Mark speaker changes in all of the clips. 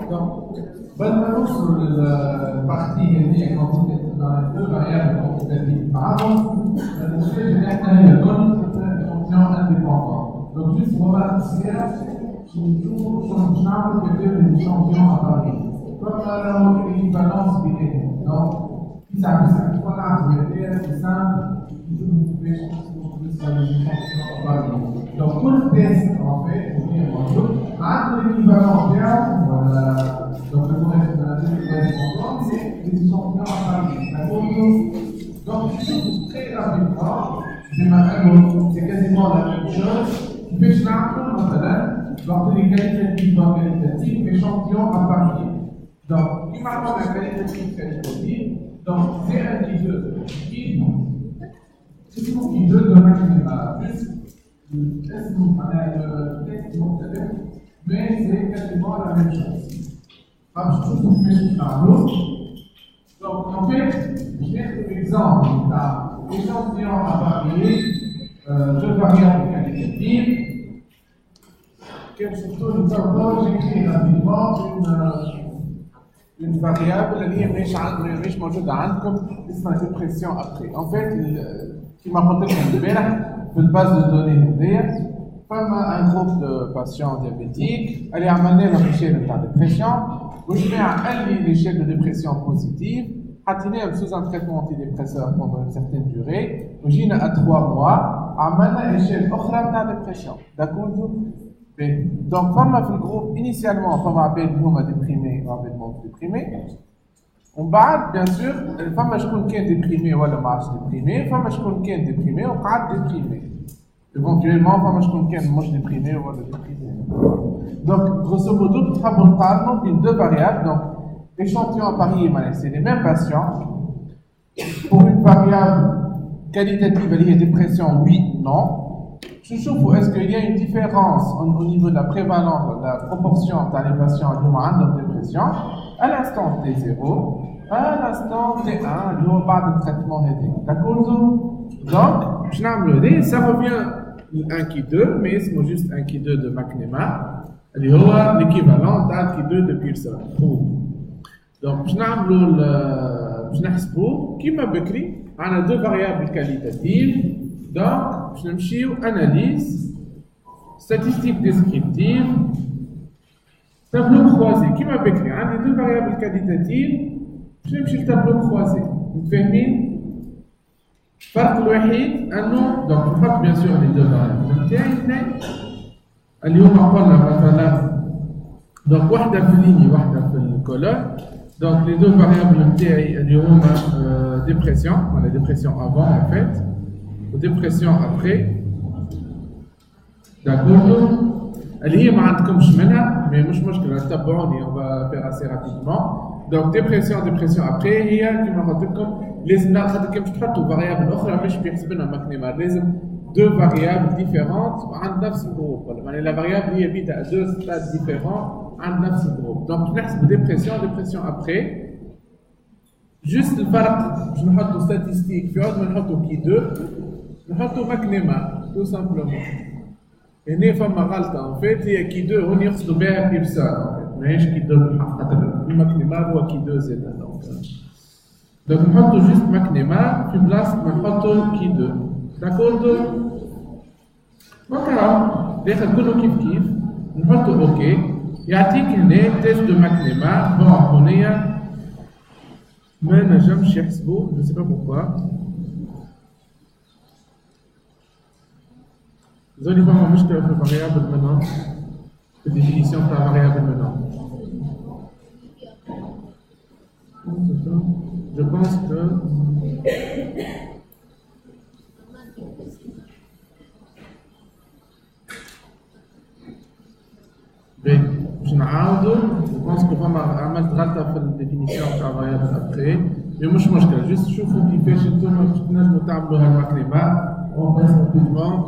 Speaker 1: Donc, bonne sur la partie liée dans les deux variables quantitatives. Avant, je donne échantillon indépendant. Donc, juste pour remarquer qui joue sur le champ que deux échantillons à Paris. Comme l'équivalence binaire. Donc, si ça fait 5 fois là, c'est simple, vous pouvez sur les échantillons à Paris. Donc, tout le test, en fait, pour dire entre l'équivalent terme, donc le correct de la deuxième c'est les échantillons à Paris. Donc, très rapidement, c'est quasiment la même chose. Je vais lors de l'égalité dans qualitative, échantillon à Paris. Donc, il marque la qualitative, donc c'est un qui deux. C'est mon qui deux de maximum. Juste, le test mais c'est quasiment la même chose. Alors, je trouve que je fais un autre. Donc, en fait, je vais l'exemple d'échantillon à Paris, deux variables qualitatives. Surtout, j'écris rapidement une variable qui est موجودة عندكم اسمها dépression après. En fait, كما قلت لكم امبارح في الباز دو دوني هذيا فما ان جروب دو باسيون ديابيتيك اللي عملنا له ليشيل نتاع ديبرسيون وجميع اللي ليشيل دو ديبرسيون بوزيتيف حطيناهم سوز ان تريتمون انتي ديبريسور بوندون اون سيرتين دوري وجينا ا 3 موا عملنا ليشيل اخرى نتاع ديبرسيون داكوردو. Donc, comme dans le groupe, initialement, comme on appelle les déprimés, on appelle les déprimés. On bat, bien sûr, les femmes qui sont déprimées ou les marches déprimées, les femmes qui sont déprimées ou pas déprimées. Éventuellement, les femmes qui sont déprimées ou les déprimées. Donc, grosso modo, nous avons deux variables. Donc, l'échantillon à Paris et Malais, c'est les mêmes patients. Pour une variable qualitative, il y a dépression, oui, non. Je trouve est-ce qu'il y a une différence au niveau de la prévalence, de la proportion dans les patients qui ont une dépression à l'instant T0, à l'instant T1, il n'y a pas de traitement aidé. D'accord? Donc, ça revient à 1 qui 2, mais c'est juste 1 qui 2 de McNema, il y a l'équivalent d'un qui 2 de Pearson. Donc, je on a deux variables qualitatives. Donc, je vais faire analyse, statistique descriptive, tableau croisé. Qui m'a écrit? On a deux variables qualitatives, je vais faire le tableau croisé. Vous fahmez? Farq الوحيد أنه donc نحط bien sûr les deux variables نتاعي اليوم قلنا مثلا donc واحدة في الليني واحدة في الكولون. Donc les deux variables نتاعي اليوم dépression, la dépression avant en fait. Dépression après. D'accord. Elle est ما عندكمش منها mais مش مشكلة تابعوني on va faire assez rapidement. Donc dépression après هي كما قلت لكم لازم ناخذ كيف تحطوا variable أخرى مش بيحسبنا مكنمة لازم deux variables différentes عند نفس الجروب يعني la variable هي بيتا à deux stades différents عند نفس الجروب. Donc نحسب dépression après. Juste الفرق باش نحطوا statistique في عوض ما نحطوا كي 2 نحطوا مكنمة tout simplement. هنا فما غلطة en fait هي كي 2 هون يقصدوا بها بيرسون ماهيش كي 2 بالحق خاطر المكنمة هو كي 2 زاد دونك نحطوا جوست مكنمة في بلاصة ما نحطوا كي 2 داكوردو. وكا داخل كله كيف نحطوا اوكي يعطيك هنا تيست دو مكنمة بون هونيا ما نجمش يحسبوه je sais pas pourquoi. Vous allez voir une variable maintenant, la définition de la variable maintenant. Je pense que je pense que vraiment عملت غلطة في الديفينيسيون تاع variable après. Mais مش مشكلة juste شوفوا كيفاش انتم تنجموا تعملوا هالمكنمة.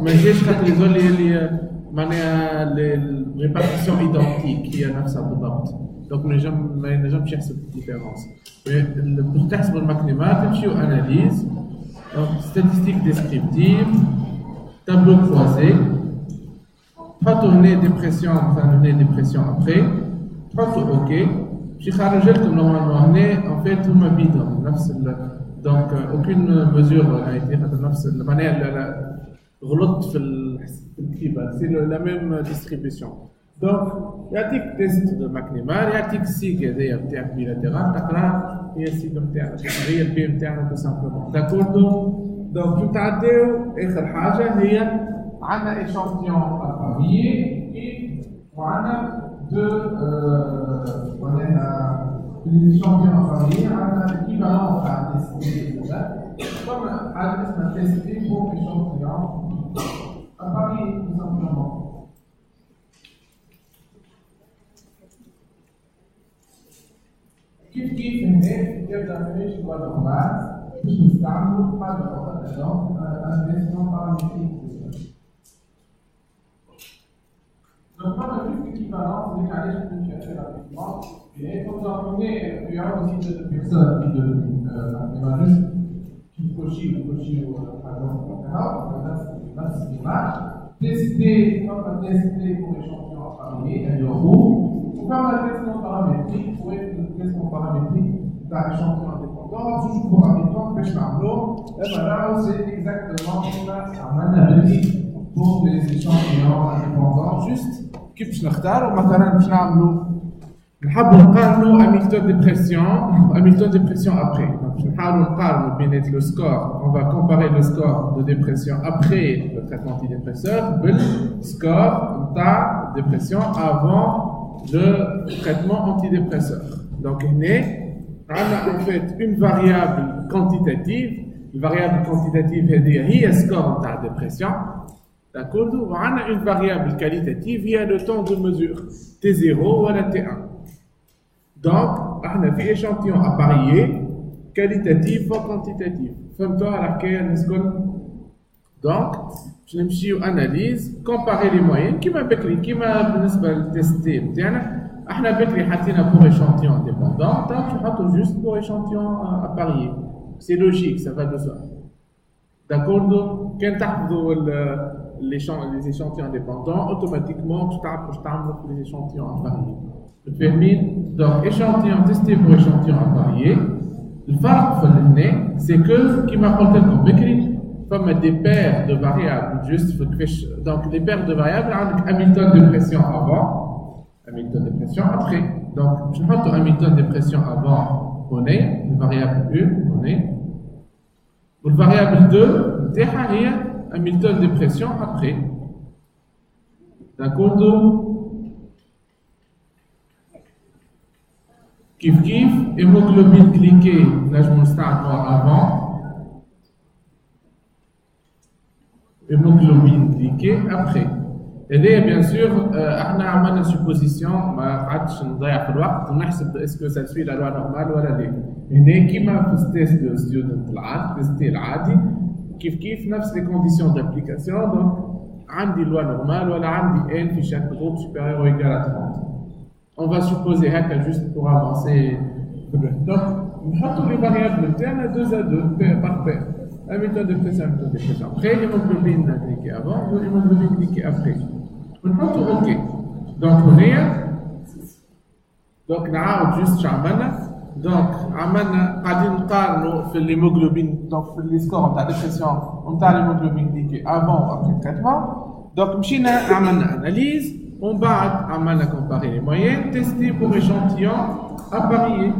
Speaker 1: ما جاش خاطر يظل اللي معناها الريبارتيسيون ايدنتيك هي نفسها بالضبط. دونك ما ينجمش يحسب الديفيرونس. باش تحسبوا المكنمة تمشيو اناليز ستاتستيك ديسكريبتيف تابلو كروازي تحطوا هنا ديبرسيون مثلا هنا ديبرسيون ابري تحطوا اوكي باش يخرج لكم نورمالمون هنا ان فيت هما بيدهم نفس دونك اوكين ميزور a été خاطر نفس معناها غلطت في الكتيبه سي لا ميم ديستريبيسيون دونك يعطيك تيست دو ماكنيمار يعطيك السيك هذايا بتاعك بيلاتيرال تقرا هي السيك نتاعنا هي البي نتاعنا تو سامبلومون داكوردو دونك نتعداو اخر حاجه هي عندنا ايشانتيون افاريي وعندنا l'échantillon varié a l'équivalent à tester comme à tester pour l'échantillon à varier tout simplement. كيف هناك يبدا من الجوال نورمال باش نستعملوا حاجه اخرى ان تيستون بارامتريك. Donc, on a vu l'équivalence des calèches que je vais chercher rapidement. Et quand on a donné, il y a aussi de personnes qui cochent ou par exemple, là, c'est l'image. Tester, on va tester pour l'échantillon à parier, il y a roux. On va faire un testement paramétrique pour être le testement paramétrique d'un échantillon indépendant. Toujours pour un temps, pêche l'arnaud. Et voilà, c'est exactement un analyse pour les échantillons indépendants. Juste, كيف باش نختاروا مثلا باش نعملوا نحبوا نقارنوا اميلتون دي بريسيون ابري باش نحاولوا نقارنوا بين لو سكور on va comparer le score de dépression après le traitement antidépresseur بالسكور نتاع dépression avant le traitement antidépresseur. Donc هنا عندنا en fait une variable quantitative. الفاريابل quantitative هذه هي السكور نتاع dépression. D'accord? On a une variable qualitative, il y a le temps de mesure, T0 ou T1. Donc, on a fait échantillon à parier, qualitatif ou quantitatif. Femme-toi à laquelle nous. Donc, je vais analyse, comparer les moyennes, qui m'a testé. On a fait pour échantillon indépendant, donc je vais juste pour échantillon à parier. C'est logique, ça va de soi. D'accord? Quand tu as les échantillons indépendants, automatiquement, tu as les échantillons à parier. Le permis, donc, échantillon testé pour échantillon à parier. Le farc, c'est que, qui m'a apporté comme écrit, comme des paires de variables, juste, donc, les paires de variables, Hamilton de pression avant, Hamilton de pression après. Donc, je vais Hamilton de pression avant, on est, une variable 1, on est. Pour la variable 2, c'est Hamilton de pression après. D'accord? Kif, hémoglobine glyquée, là je me starte avant. Hémoglobine glyquée après. Et là, bien sûr, on a une supposition, est-ce que ça suit la loi normale ou la loi? Une équipe a fait ce test de student, testé l'ADI. كيف نفس les conditions d'application donc عندي loi normale ولا عندي n في chaque groupe supérieur ou égal à 30. On va supposer هكا juste pour avancer. Donc نحطوا les variables internes 2 à 2 par paire. Hamilton de pression, Hamilton de pression. Après l'hémoglobine glyquée avant ou l'hémoglobine glyquée après. ونحطوا OK. Donc هنا donc نعاود juste شعبنا. Donc, قاعدين نقارنوا في l'hémoglobine, donc في les scores نتاع dépression ونتاع l'hémoglobine glyquée avant ou après le traitement. Donc, مشينا عملنا analyse, ومن بعد عملنا comparer les moyennes, tester pour échantillon à parier.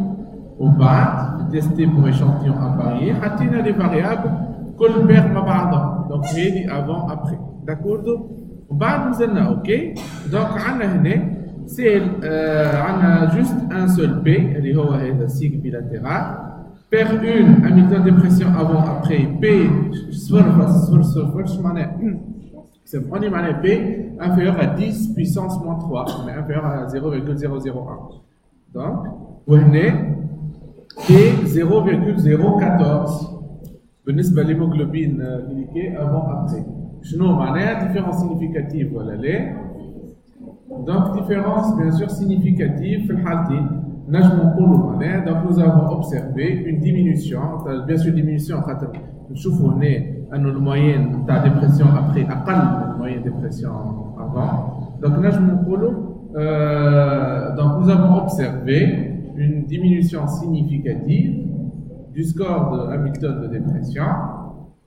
Speaker 1: ومن بعد tester pour échantillon à parier, حطينا les variables كل paire مع بعضها. Donc, هذه avant après. D'accord? ومن بعد نزلنا OK. Donc, عندنا هنا c'est juste un seul P, اللي هو هذا signe bilatéral. Paire 1, Hamilton de pression avant après P صفر معناها on est معناها P inférieur à 10 puissance moins 3, mais inférieur à 0,001. Donc, وهنا P 0,014 بالنسبة للhémoglobine glyquée avant après. شنو معناها différence significative ولا لا؟ Donc, différence bien sûr significative, donc nous avons observé une diminution, bien sûr diminution, nous avons une moyenne de dépression après, la moyenne de dépression avant. Donc, nous avons Donc nous avons observé une diminution significative du score de Hamilton de dépression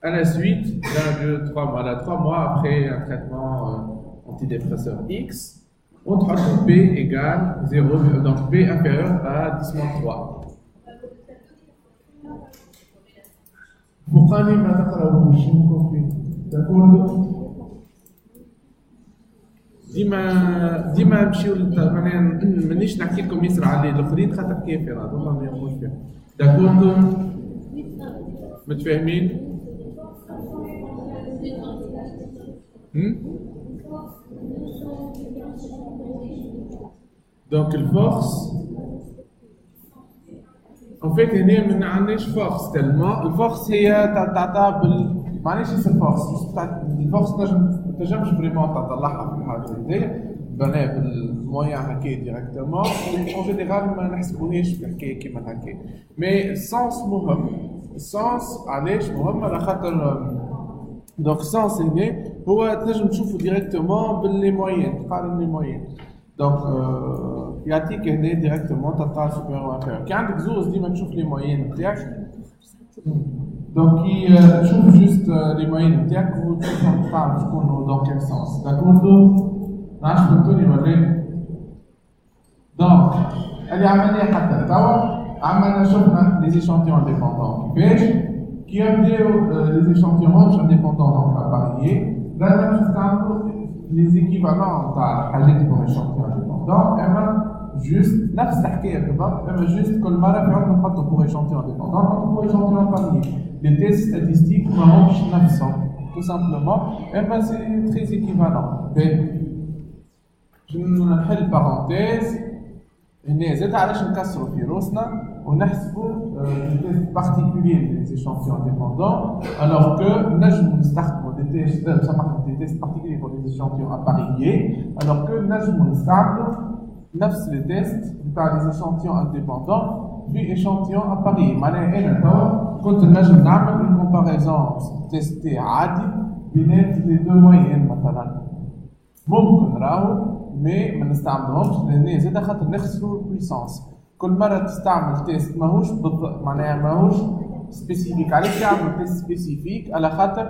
Speaker 1: à la suite d'un, 2, 3 mois. Là, 3 mois après un traitement antidépresseur X, on trouve que P égale 0, donc P inférieur à 10-3. Pourquoi ne pas تقرأوا شيء compris? D'accord? ديما نمشيو معناها مانيش نحكي لكم يسرع عليه الاخرين خاطر كافر هذوما ما يهموش فيهم. داكوردو؟ متفاهمين؟ دونك الفورس en fait هنا ما عندناش فورس تالمون الفورس هي تعطى معناش يصير فورس الفورس تنجمش فريمون تطلعها في الحاجه هذيا بناها بالمويان هكا ديريكتومون اون جينيرال ما نحسبوهاش في الحكايه كيما هكا مي السونس مهم السونس علاش مهم على خاطر دونك السونس هنا هو تنجم تشوفو ديريكتومون باللي موين تقارن لي موين دونك يعطيك هنا ديريكتومون تلقى سوبيريور وانفيريور كي عندك زوز ديما تشوف لي موين نتاعك دونك كي تشوف جوست لي موين نتاعك وتشوفهم تعرف شكون دون كيل سونس داكوردو نعرفش فهمتوني ولا دونك اللي عملناه حتى توا عملنا شفنا لي زيشانتيون انديبوندون كيفاش كي يبداو لي زيشانتيون انديبوندون دونك اباريي لازم نستعملوا لي زيكيفالون تاع الحاجات بون ايشانتيون انديبوندون اما جوست نفس الحكايه بالضبط اما جوست كل مره في عندنا نحطوا بور ايشانتيون انديبوندون نحطوا بور ايشانتيون اباريي لي تيست ستاتيستيك ماهمش نفسهم tout simplement اما سي تري ايكيفالون نحل بارونتيز هنا زاد علاش نكسروا في روسنا ونحسبوا دي تيست بارتيكولير لي échantillons dépendants alors que نجموا نستخدموا دي تيست دي تيست بارتيكولير pour les échantillons appareillés alors que نجموا نستعملوا نفس لي تيست نتاع لي échantillons indépendants في échantillons appareillés معناها انا توا كنت نجم نعمل une comparaison تيستي عادي بين لي دو موين مثلا ممكن راهو مي ما نستعملهمش لان زاد خاطر نخسروا البويسونس كل مره تستعمل تيست ماهوش معناها ماهوش سبيسيفيك علاش تعمل تيست سبيسيفيك على خاطر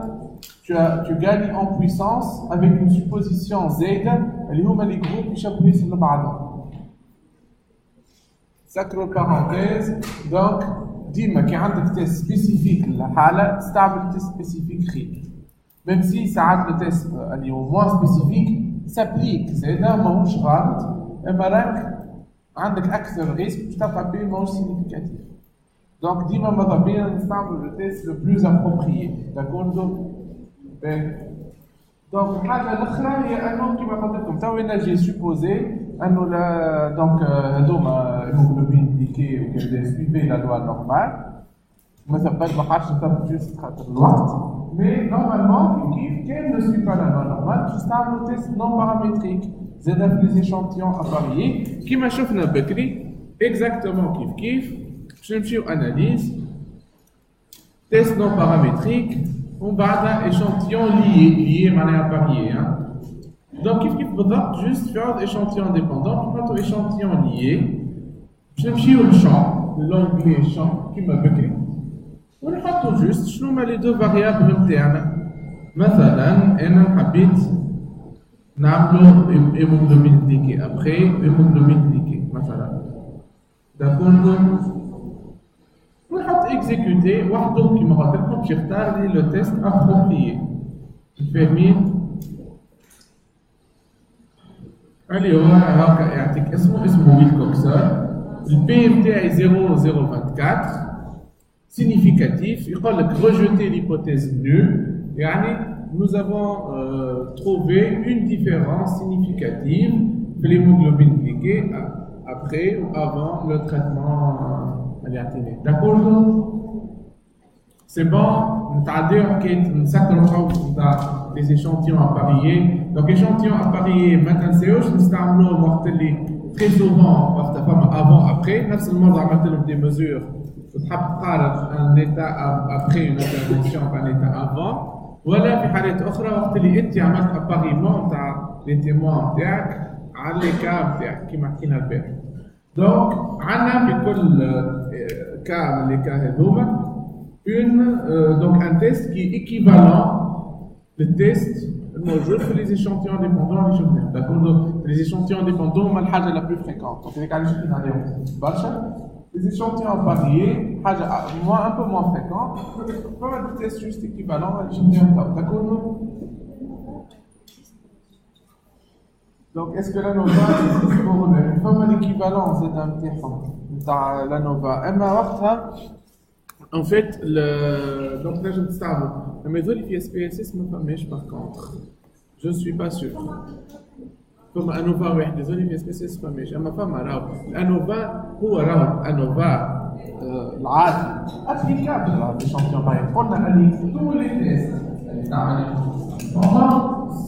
Speaker 1: tu gagnes en puissance avec une supposition زايده اللي هما لي جروب يشبهوا لبعضهم سكروا بارونتيز دونك ديما كي عندك تيست سبيسيفيك للحاله تستعمل تيست سبيسيفيك خير même si ساعات التيست اللي هو موان سبيسيفيك سابليك زادا ماهوش غلط اما راك عندك اكثر ريسك باش تلقى بيه ماهوش سينيفيكاتيف دونك ديما ماذا بينا نستعملوا لو تيست لو بلوز ابروبريي داكوردو دونك الحاجه الاخرى هي انه كيما قلت لكم تو انا جي سوبوزي انه لا دونك هذوما هيموغلوبين ديكي وكذا سويفي لا لوا نورمال مثلا ما قعدتش نثبت جوست خاطر الوقت mais normalement qu'elle ne suit pas la loi normale je installe le test non paramétrique زاد في les échantillons appareillés كيما شفنا بكري exactement كيف باش نمشيو analyse test non paramétrique ومن بعدها échantillon lié معناها appareillé donc كيف بالضبط juste في عوض échantillon dépendant نحطو échantillon lié باش نمشيو للشامp l'onglet champ كيما بكري ونحطوا جوست شنو هما لي دو فاريابل نتاعنا مثلا انا حبيت نعملوا هيموغلوبين ديكي ابخي هيموغلوبين ديكي مثلا داكوردو ونحط اكزيكوتي وحده كيما قلت لكم باش يختار لي لو تيست ابروبريي فاهمين اللي هو هاكا يعطيك اسمه ويلكوكسون البي نتاعي 0.024 significatif, il faut rejeter l'hypothèse nulle. Nous avons trouvé une différence significative de l'hémoglobine glyquée après ou avant le traitement aléatoire. D'accord? C'est bon, nous avons des échantillons appareillés. Donc, échantillons appareillés, maintenant, nous avons très souvent avant-après. Nous avons des mesures. تحقق un état après une intervention un état avant ولا في حالات اخرى وقت اللي انت عملت اباريمون تاع لي تيموان نتاعك على لي كا نتاعك كيما حكينا البارح. دونك عندنا في كل كا من لي كا هذوما donc un test qui est équivalent le test الموجود في les échantillons indépendants اللي شفناهم. D'accord, donc les échantillons indépendants هما الحاجة la plus fréquente. Donc هذيك علاش شفنا عليهم برشا. Les échantillons variés, un peu moins fréquents, peuvent être des tests juste équivalents à l'échantillon top. D'accord? Donc, est-ce que l'ANOVA existe pour eux-mêmes? Comme l'équivalence d'un petit dans l'ANOVA. En fait, donc là, je me stable. La méthode IPSPSS me permet, par contre. Je ne suis pas sûr. Comme ANOVA, oui, désolé, IPSPSS me permet. Je ne pas mal. ANOVA, هو راهو ANOVA العادي applicable l'échantillon par exemple. On a tous les tests اللي تعملهم.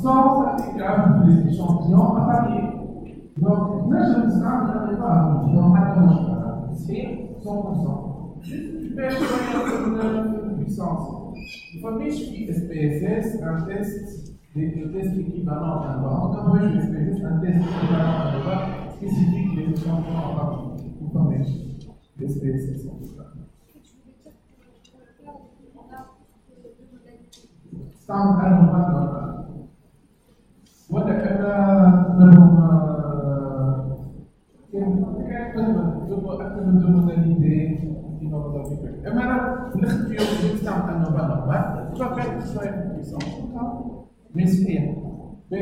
Speaker 1: Sans applicable pour les échantillons à varier. Donc, نجم نستعمل ANOVA dans حتى مشكلة. C'est 100%. Tu perds une puissance. Il faut que SPSS un test. Des tests équivalents à l'ANOVA. Encore moi, je vais faire un test équivalent à l'ANOVA spécifique des échantillons en particulier. Vous connaissez les SPSS en tout cas. Sans ANOVA normal. Voilà, أكثر من deux modalités innovatives. أما نختار نستعمل ANOVA normal. Tu vas faire une soirée de puissance. Mais c'est rien. Mais,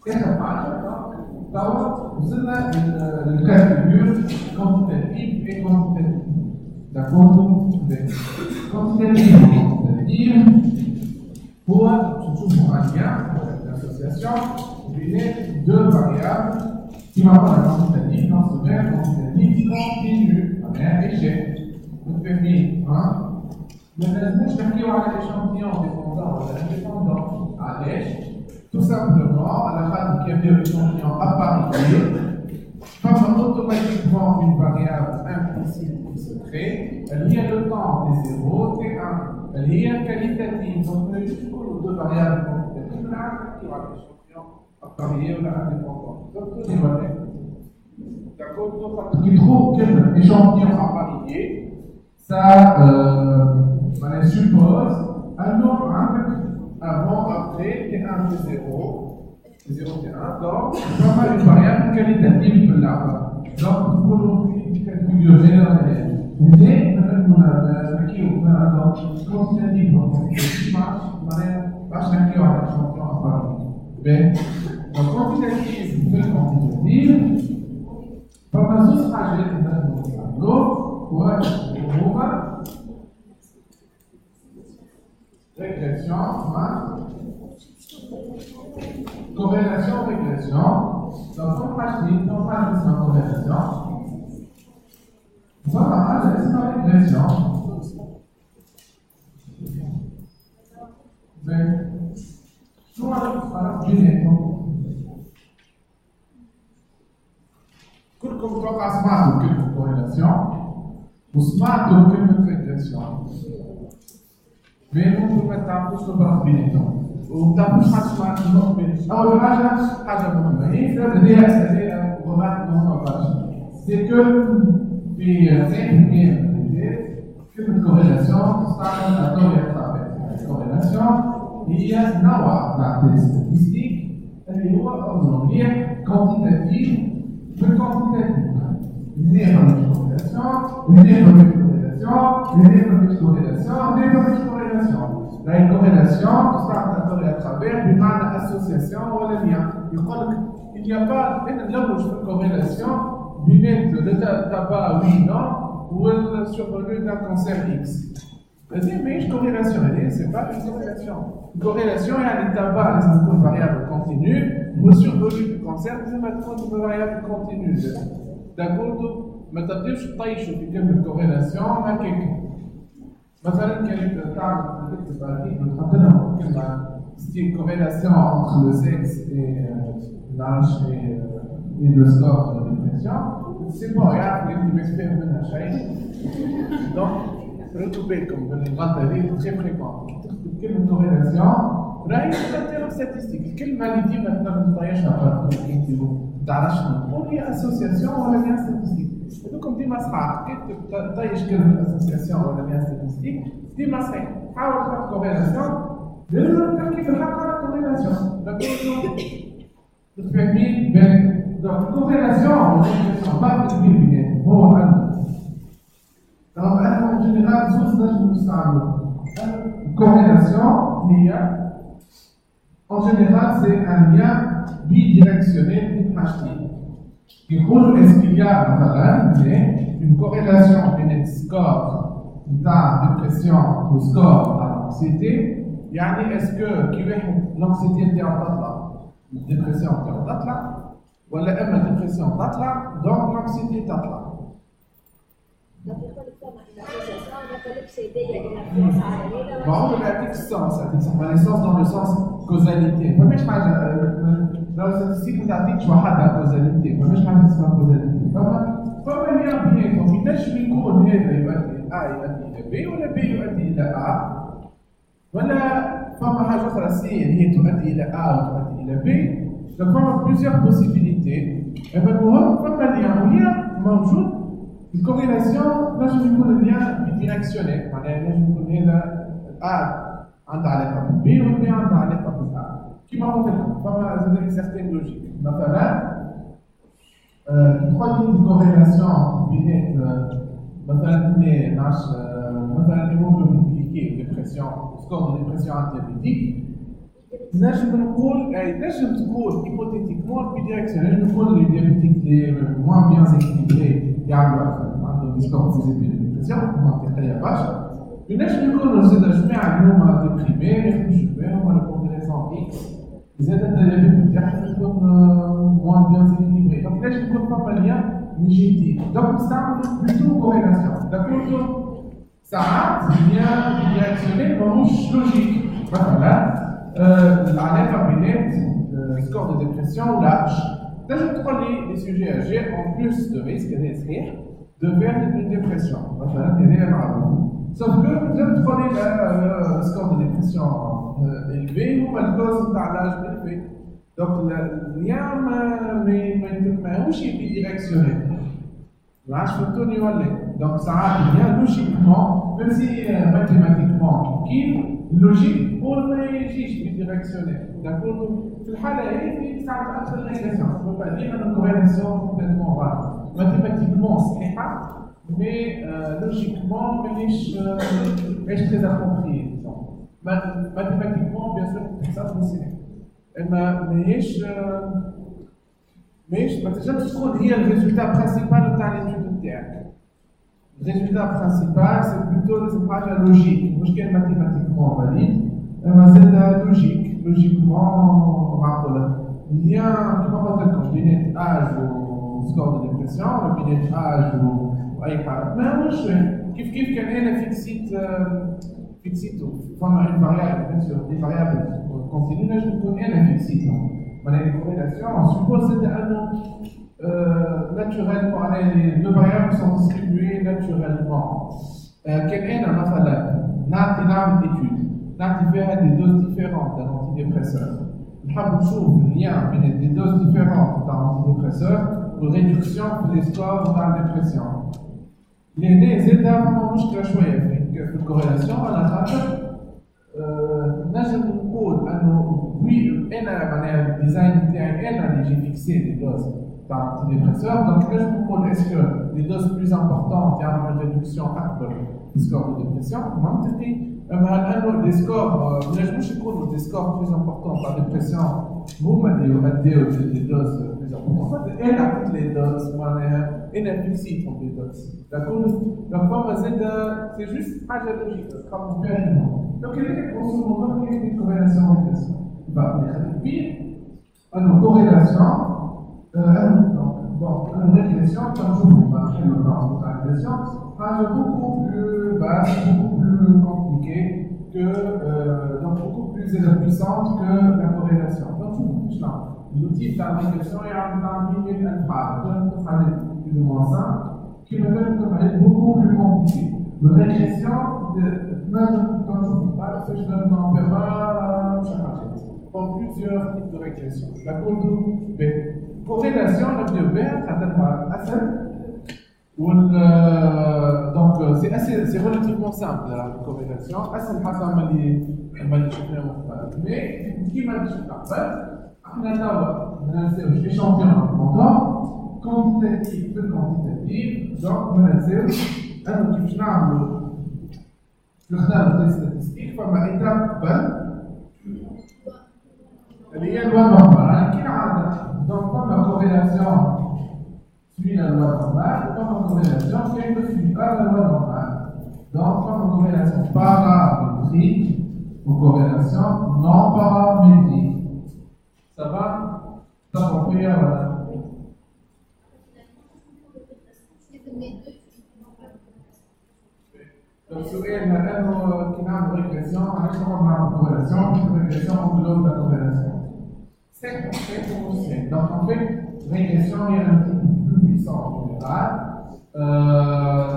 Speaker 1: qu'est-ce qu'on parle? D'abord, vous avez le cas de figure quantitatif et quantitatif. D'accord? Quantitatif et quantitatif, pour toujours un lien, l'association, vous avez deux variables qui m'apportent la quantitative, dans ce verbe quantitatif continu, première échelle. Vous permet, mais je vais dire à l'échantillon dépendant ou indépendant. Tout simplement, à la fin qui a des échantillons à parier, comme automatiquement une variable implicite qui se crée, elle y a le temps des 0 et 1. Elle y a qualitative, donc on a juste pour les deux variables quantitatives, là, qui va l'échantillon à parier ou indépendant. Donc, tout est vrai. D'accord? Donc, il trouve quel échantillon à parier, ça suppose un nombre avant, après, T1, T0, T0, T1, donc, on a une variable qualitative de l'arbre. Donc, pour nous calculer général, l'idée, on a qui on a donc quantitative, donc, l'échantillon à parler. Donc, quantitative, quantitative, on a ce trajet de notre tableau, régression, corrélation, régression. Donc, on passe sans corrélation. On passe sans régression. Mais, soit du netto. Comme toi, pas smart aucune corrélation, ou smart aucune régression. Mais nous pouvons mettre un peu sur le bilan. Ou t'as plus facilement une autre bilan. Alors, c'est que puis c'est une corrélation, la corrélation, il y a une statistique, elle est quantitative, peu quantitative. Il y a une corrélation, la corrélation, c'est à travers une association ou un lien. Il n'y a pas une corrélation le tabac, oui, non, ou le survenu d'un cancer X. Mais une corrélation, ce n'est pas une corrélation. Une corrélation, il y a des tabacs, une variable continue, ou le survenu du cancer, c'est maintenant une variable continue. D'accord? ما تقدرش تطيشوا في كلمة كوريلاسيون هكاك. مثلا كانت تعرف تكتب هذيك نحط لها كلمة ستيل كوريلاسيون entre le sexe et l'âge et le score de dépression. C'est pas grave que tu m'expliques منها شيء. Donc, ردوا بالكم بالغلطة هذه très fréquente. تكتب كلمة كوريلاسيون راهي تحط لها ستاتستيك. الكلمة اللي ديما تقدر تطيشها بارتو كي يكتبوا. تعرفش نقول هي اسوسياسيون ولا ليان ستاتستيك. دوكم ديما صحاح كي تطيش كلمه اسوسياسيون ولا ليان ستاتستيك ديما صحيح حاول تحط كوريلاسيون لازم تحكي في الحق على كوريلاسيون. داكور متفاهمين بين دونك الكوريلاسيون والريغريسيون فرق كبير بيناتهم هو عندنا دونك احنا en général زوز نجم نستعملوا. الكوريلاسيون هي en général c'est un lien bidirectionnel بين حاجتين. يقولوا est-ce qu'il y a مثلا une corrélation بين السكور نتاع ديبرسيون والسكور نتاع الانكسيتي. يعني est-ce que كي واحد الانكسيتي نتاعو تطلع الديبرسيون نتاعو تطلع ولا اما الديبرسيون تطلع دونك الانكسيتي تطلع. معقول يعطيك السونس يعطيك السونس dans le sens causalité. ما فيش حاجه لو الستاتستيك ما تعطيكش وحدها كوزاليتي. ما فيش حاجه اسمها كوزاليتي. فما ليان بيناتهم ينجم يكون هذا يؤدي A يؤدي الى B ولا B يؤدي الى A ولا فما حاجه اخرى C هي تؤدي الى A وتؤدي الى B. donc فما plusieurs possibilités. المهم فما ليان وهي موجود. الكوريلاسيون نجم يكون الليان بيديريكسيونيل معناها نجم يكون هذا A عندها علاقه ب B وB عندها علاقه ب A. كيما قلت لكم فما زاد سيغتين لوجيك. مثلا trois lignes de corrélation بين مثلا نعرفش مثلا هيموجلوبين كليكي ديبرسيون سكور دو ديبرسيون انتيبيتيك نجم نقول نجم تكون هيبوتيتيكمون بيديريكسيون. نجم نقول لي ديابيتيك لي موان بيان زيكيليبري يعملوا اكثر عندهم دي سكور بلوز ايليفي دو ديبرسيون منطقيه برشا. ينجم يكونوا زاد جماعه اللي هما ديبريمي يخرجوا بهم ولا بور دي ريزون اكس زاد الديابيت نتاعهم يكون موان بيان زيكيليبري. دونك نجم يكون فما ليان نيجيتيف. دونك نستعملوا بلوتو كوريلاسيون. داكور ساعات ليان بيديريكسيونيل ماهوش لوجيك. مثلا العلاقه بين سكور دو ديبرسيون والعطش. تنجم تقول لي les sujets âgés ont plus de risques هذا صحيح de faire une dépression. مثلا هذا معروف. sauf que تنجم تقول لي السكور دو ديبرسيون élevé هو الكوز نتاع لاج élevé. دونك الليان ماهوش بيديريكسيونيل. ما عادش فهمتوني ولا؟ دونك ساعات الليان لوجيكمون ميم سي ماتيماتيكمون كيف اللوجيك هو ما يجيش بيديريكسيونيل. داكور في الحاله هذه تستعمل اكثر ريغريسيون. دونك ديما الكوريلاسيون كومبليتمون غلط. ماتيماتيكمون صحيحه مي لوجيكمون ماهيش تري ابروبريي. ماتيماتيكمون بيان سور تحسب مصير اما ماهيش ما تنجمش تكون هي الريزولتا برينسيبال نتاع ليتود نتاعك. الريزولتا برينسيبال سي بلوتو لازم حاجه لوجيك مش كان ماتيماتيكمون فاليد اما زاد لوجيكمون معقوله. الليان كيما قلت لكم بين اج وسكور دو ديبرسيون ولا بين اج واي حاجه ماهوش كيف كان انا فيكسيتو فما اون فاريابل بيان سور دي فاريابل كونتينيو نجم تكون انا فيكسيتو. معناها الكوريلاسيون سبوز انه naturellement les deux variables sont distribuées naturellement. كان انا مثلا نعمل étude نعطي فيها des doses différentes d'un antidépresseur. نحب نشوف اللين بين des doses différentes d'un antidépresseur والريدكسيون في لي سكور تاع الديبرسيون. لهنا زادة فما مشكلة شوية في الكوريلاسيون على خاطر نجم نقول انه وي انا معناها الديزاين نتاعي انا اللي جي فيكسي دي دوز تاع antidépresseur. دونك نجم نقول اسكو لي دوز بلوز امبورطون يعملوا ريدكسيون اكبر في سكور دو ديبرسيون منطقي. اما هل انه دي سكور ما نجموش يكونوا دي سكور بلوز امبورطون تاع ديبرسيون هما اللي يؤديو دي دوز بلوز امبورطون. انا عطيت لي دوز معناها انا فيكسيتهم دي دوز. داكور دونك فما زاد سي جوست حاجه لوجيك تخمم فيها هنا. Donc, il y a une corrélation avec ça. Une corrélation, une régression, comme je vous l'ai dit, la régression, c'est beaucoup plus vaste, beaucoup plus compliqué donc beaucoup plus puissante que la corrélation. Donc, l'outil de la régression est un minute alpha, plus ou moins simple, qui me donne une corrélation beaucoup plus compliquée. La régression, quand je vous parle, c'est que je donne dans plusieurs types de régression. La courbe B. corrélation نبداو بها خاطرها اسهل donc c'est relativement simple la corrélation اسهل حتى ملي شفناه مؤخرا mais كيما شفنا قبل احنا توا ما ننساوش échantillon important quantitatif quantitatif donc ما ننساوش انه كيفاش نعملوا نختاروا statistique فما ايتاب قبل اللي هي اللوا نورمال كي نعرف donc فما corrélation suit la loi normale, comme corrélation qui ne suit pas la loi normale. Donc, comme corrélation paramétrique ou corrélation non paramétrique. Ça va? Ça va compris, voilà. Donc, sur elle, qui n'a une régression, on a une corrélation, une régression en dehors de la corrélation. C'est comme c'est. Donc, en fait, régression, il y a un type puissant en général.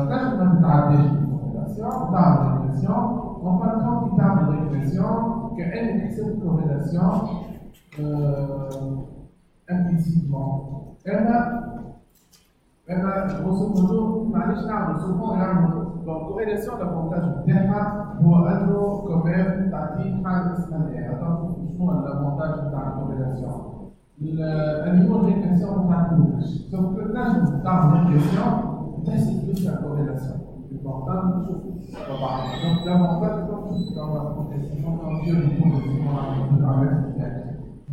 Speaker 1: Quand on a des corrélations, on a une régression. En fin de compte, il y a une régression qu'elle est cette corrélation implicitement. Elle a, grosso modo, souvent, donc, corrélation, l'avantage du terme, هو أنه quand même تعطيك حاجة اسمها شنو l'avantage de la corrélation. النيفو de régression ما تعطيهوش. Sauf que là, je vous parle de régression, c'est plus la corrélation. L'important, donc l'avantage,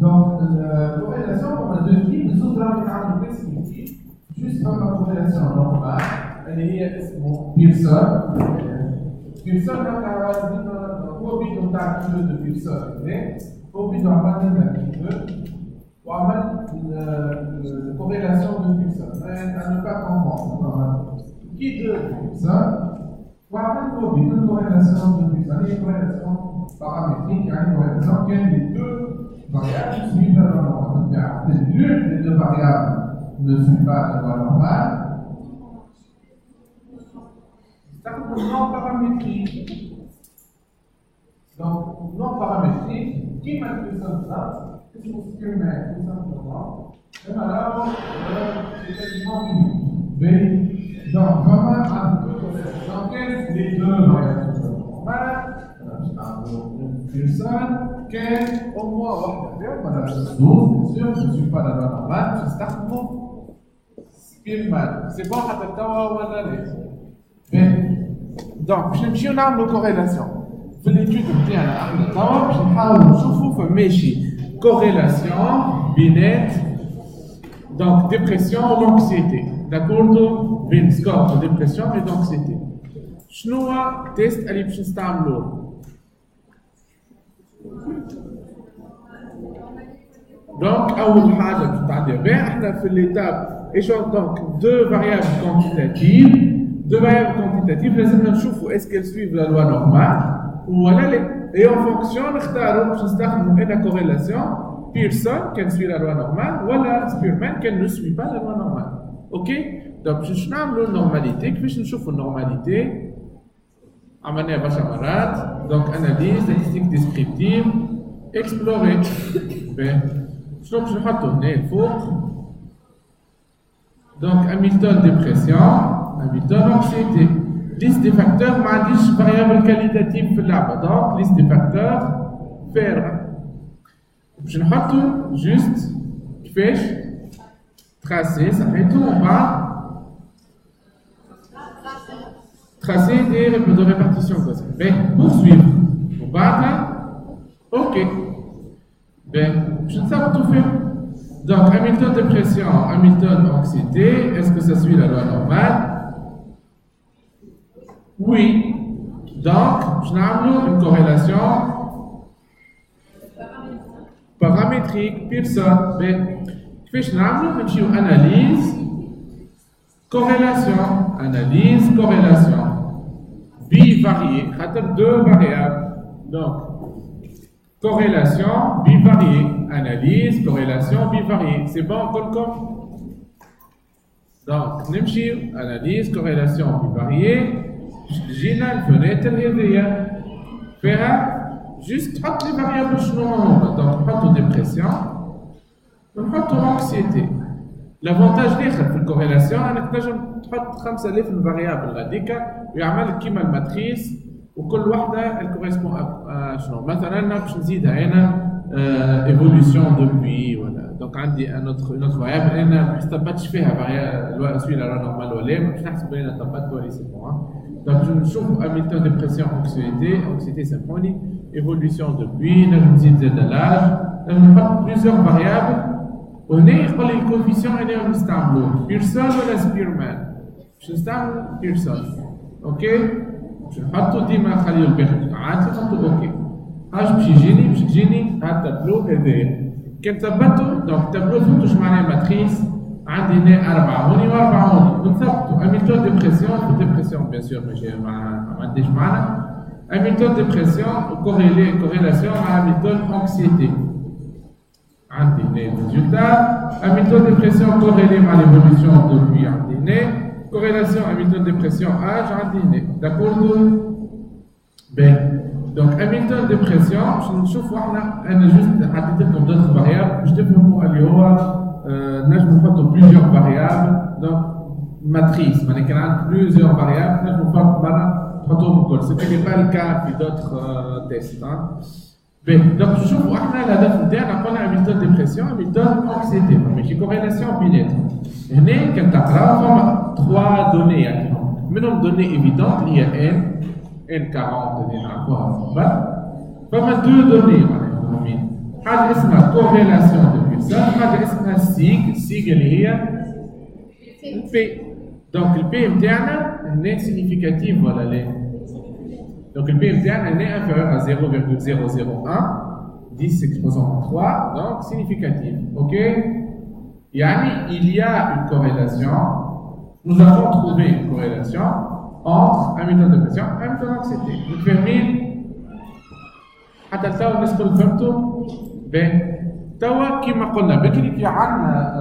Speaker 1: donc la corrélation, on a deux types, nous autres, on a un spécifique, juste comme la corrélation normale, elle est Pearson. Pearson, هو بيدو تاع كيلو de Pearson، هو بيدو عمل لنا كيلو وعمل الكوريلاسيون de Pearson. À ne pas comprendre. Qui de Pearson وعمل هو بيدو الكوريلاسيون de Pearson. هي corrélation paramétrique، يعني corrélation كان les deux variables suivent la loi normale. L'une des deux variables ne suit pas la loi normale. C'est non paramétrique. Donc, non paramétrique, qui manipule ça? Qu'est-ce qu'on se met tout simplement? Et alors, c'est quasiment fini. Mais, donc, vraiment, dans les deux variables normales, Pearson, au moins, bien sûr, je ne suis pas la loi normale, je starte mon Spearman. C'est bon, à donc, je vais vous donner une corrélation. في l'étude بتاعنا احنا توا باش نحاولوا نشوفوا فماشي corrélation بين donc dépression ou anxiété. D'accord? بين score de dépression et d'anxiété. شنو هو التيست اللي باش نستعملوه؟ دونك أول حاجة باش تعدي بها احنا في l'étape échange donc deux variables quantitatives. Deux variables quantitatives, لازمنا نشوفوا est-ce qu'elles suivent la loi normale ou لا. Et en fonction, نختاروا باش نستخدموا une corrélation Pearson qui suit la loi normale ولا Spearman qui ne suit pas la loi normale. OK? Donc باش نعملوا normalité. كيفاش نشوفوا normalité؟ عملناها برشا مرات. Donc analyse, statistique descriptive, explorer. شنو باش نحطوا هنا الفوق؟ Donc Hamilton dépression, Hamilton anxiété. Liste des facteurs, ما عنديش variable qualitative في اللعبة. Donc liste des facteurs faire. باش نحطوا juste كيفاش tracer صحيتو ومن بعد tracer des répartitions comme ça. Ben poursuivre. ومن بعدها OK. Ben je ne sais pas tout faire. Donc Hamilton dépression, Hamilton anxiété, est-ce que ça suit la loi normale? Oui. Donc, je n'ai une corrélation paramétrique, Pearson. Mais, je n'ai une analyse, corrélation, analyse, corrélation. Bivariée, deux variables. Donc, corrélation, bivariée, analyse, corrélation, bivariée. C'est bon, comme. Donc, نمشي analyse, corrélation, bivariée. جينا الفنيتر هذيا فيها جوست تحط لي فاريابل شنو هما دونك نحطو ديبرسيون ونحطو انكسيتي L'avantage الاخر في الكوريلاسيون انك تنجم تحط 5000 فاريابل غاديكا ويعمل لك كيما الماتريس وكل وحده الكوريسبون شنو مثلا باش نزيدها انا ايفوليوشن دوبوي ولا دونك عندي ان اوتر فاريابل انا ما حسبتش فيها فاريابل سوي لا نورمال ولا باش نحسب انا طبقت ولا سي بون دونك نشوف اميلتون ديبرسيون انكسيتي سيمفوني ايفوليوشن دوبوي نزيد زاد لاج نحط بليزيور فاريابل وهنا يقول لي الكوفيسيون اللي نستعملوه بيرسون ولا سبيرمان باش نستعمل بيرسون اوكي باش نحطو ديما نخليو البيرسون عادي نحطو اوكي اش باش يجيني هاد التابلو هذايا كان ثبتو دونك التابلو فهمتو واش معناها ماتريس عندي هنا 4 هوني و4 هوني ونثبتو اميلتون ديبرسيون في ديبرسيون بيان سور ماشي ما عنديش معنا اميلتون ديبرسيون كوريلاسيون مع اميلتون انكسيتي عندي هنا résultat Hamilton dépression corrélée مع l'évolution depuis عندي هنا corrélation Hamilton dépression âge عندي هنا d'accord bien donc Hamilton dépression باش نشوفوا احنا انا جوست حطيت لكم d'autres variables باش تفهموا اللي هو نجم نحطوا plusieurs variables donc matrice معناها كان عندك plusieurs variables نجم نحط مره نحطوهم الكل ce n'est pas le cas في d'autres tests donc شوفوا احنا الهدف نتاعنا قلنا اميلتون ديبرسيون اميلتون انكسيتي ماشي كوريلاسيون بيناتهم هنا كان تقراو فما 3 دوني يعني منهم دوني ايفيدونت اللي هي ان 40 اللي نعرفوها فما 2 دوني معناها مهمين حاجه اسمها كوريلاسيون دو بيرسون حاجه اسمها السيغ اللي هي البي دونك البي نتاعنا هنا سيغنيفيكاتيف ولا لا Donc le P est inférieur à 0,001, 10 exposant 3, donc significatif. Ok? Yani, il y a une corrélation, nous avons trouvé une corrélation entre Hamilton de pression et Hamilton d'anxiété. Donc, fermine, حتى التو نسكن فهمتوا؟ بين توا كما قلنا بكري في عندنا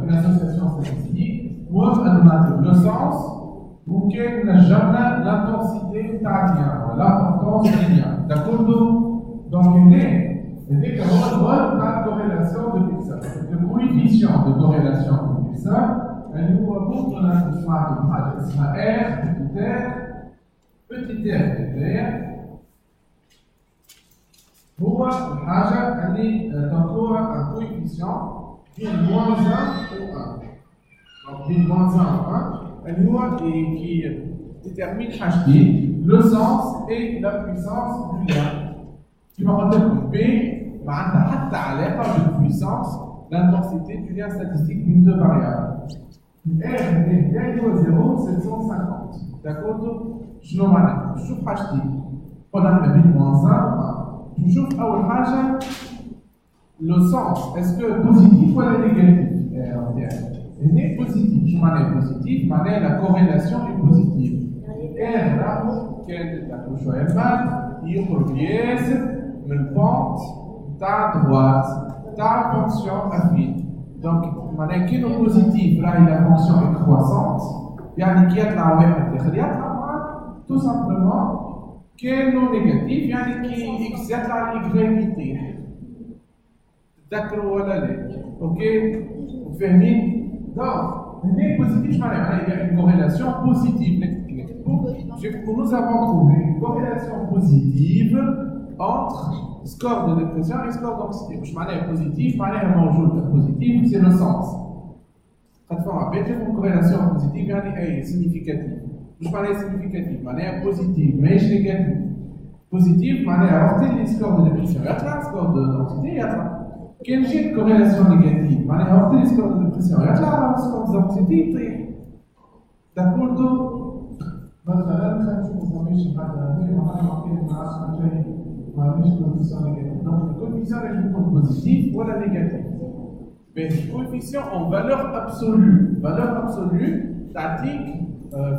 Speaker 1: une association statistique où on a le sens ممكن نجمنا l'intensité تاعنا l'importance تاعنا d'accord donc هذاك هو الرول تاع الكوريلاسيون دو بيرسون le coefficient de corrélation de بيرسون اللي هو ممكن نسمعوا حاجه اسمها R petit r هو الحاجه اللي تنطوها un coefficient بين moins 1 و 1 donc بين moins 1 و 1 اللي هو qui détermine le sens et la puissance du lien. كما قلت لكم P معناتها حتى علاقة بالpuissance l'intensité du lien statistique d'une deux variables. R اللي هو 0,750 d'accord شنو معناتها؟ نشوف حاجتين قلنا احنا بين moins 1 و 1 نشوف أول حاجة le sens est-ce que positif ولا négatif هنا بوزيتيف شو معناها بوزيتيف؟ معناها لا كوريلاسيون اي بوزيتيف ار راهو كانت تاكلوا شويه المال يخرج ياسر من البونت تاع دروات تاع فونكسيون افين دونك معناها كانوا بوزيتيف راهي لا فونكسيون اكرواسونت يعني كي يطلع واحد داخل يطلع مع تو سامبلومون كانوا نيجاتيف يعني كي اكس يطلع الايكغيك يطيح تذكروا ولا لا؟ اوكي فاهمين؟ Donc, positif, il y a une corrélation positive. Nous avons trouvé une corrélation positive entre score de dépression et score d'anxiété. Je m'en positif, positif, c'est le sens. Cette fois, une corrélation positive, est significative. Je m'en significative, positive, mais négative. Positive, les scores de dépression, il y a un score d'anxiété, il y a كان جيت كوريلاسيون نيجاتيف معناها وقت اللي سكور ديبرسيون يطلع سكور دانكسيتي يطيح داكوردو مثلا خلينا نشوفوا فورميشن هذا هي معناها كاين مع جاي معناش كوريلاسيون نيجاتيف دونك الكوفيسيون يجب يكون بوزيتيف ولا نيجاتيف بين الكوفيسيون اون فالور ابسولو تعطيك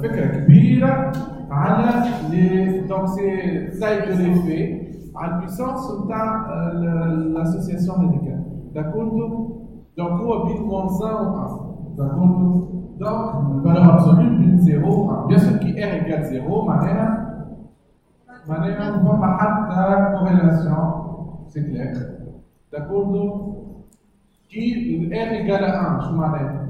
Speaker 1: فكره كبيره على لي دونك سي تاي دو ليفي على البيسانس نتاع l'association médicale. D'accord? Donc, on a bien moins 1 ou 1. D'accord? Donc, la valeur absolue, bien 0, 1. Bien sûr, qui R égale 0, manière, on va pas la corrélation, c'est clair. D'accord? qui R égale à 1, شو معناه؟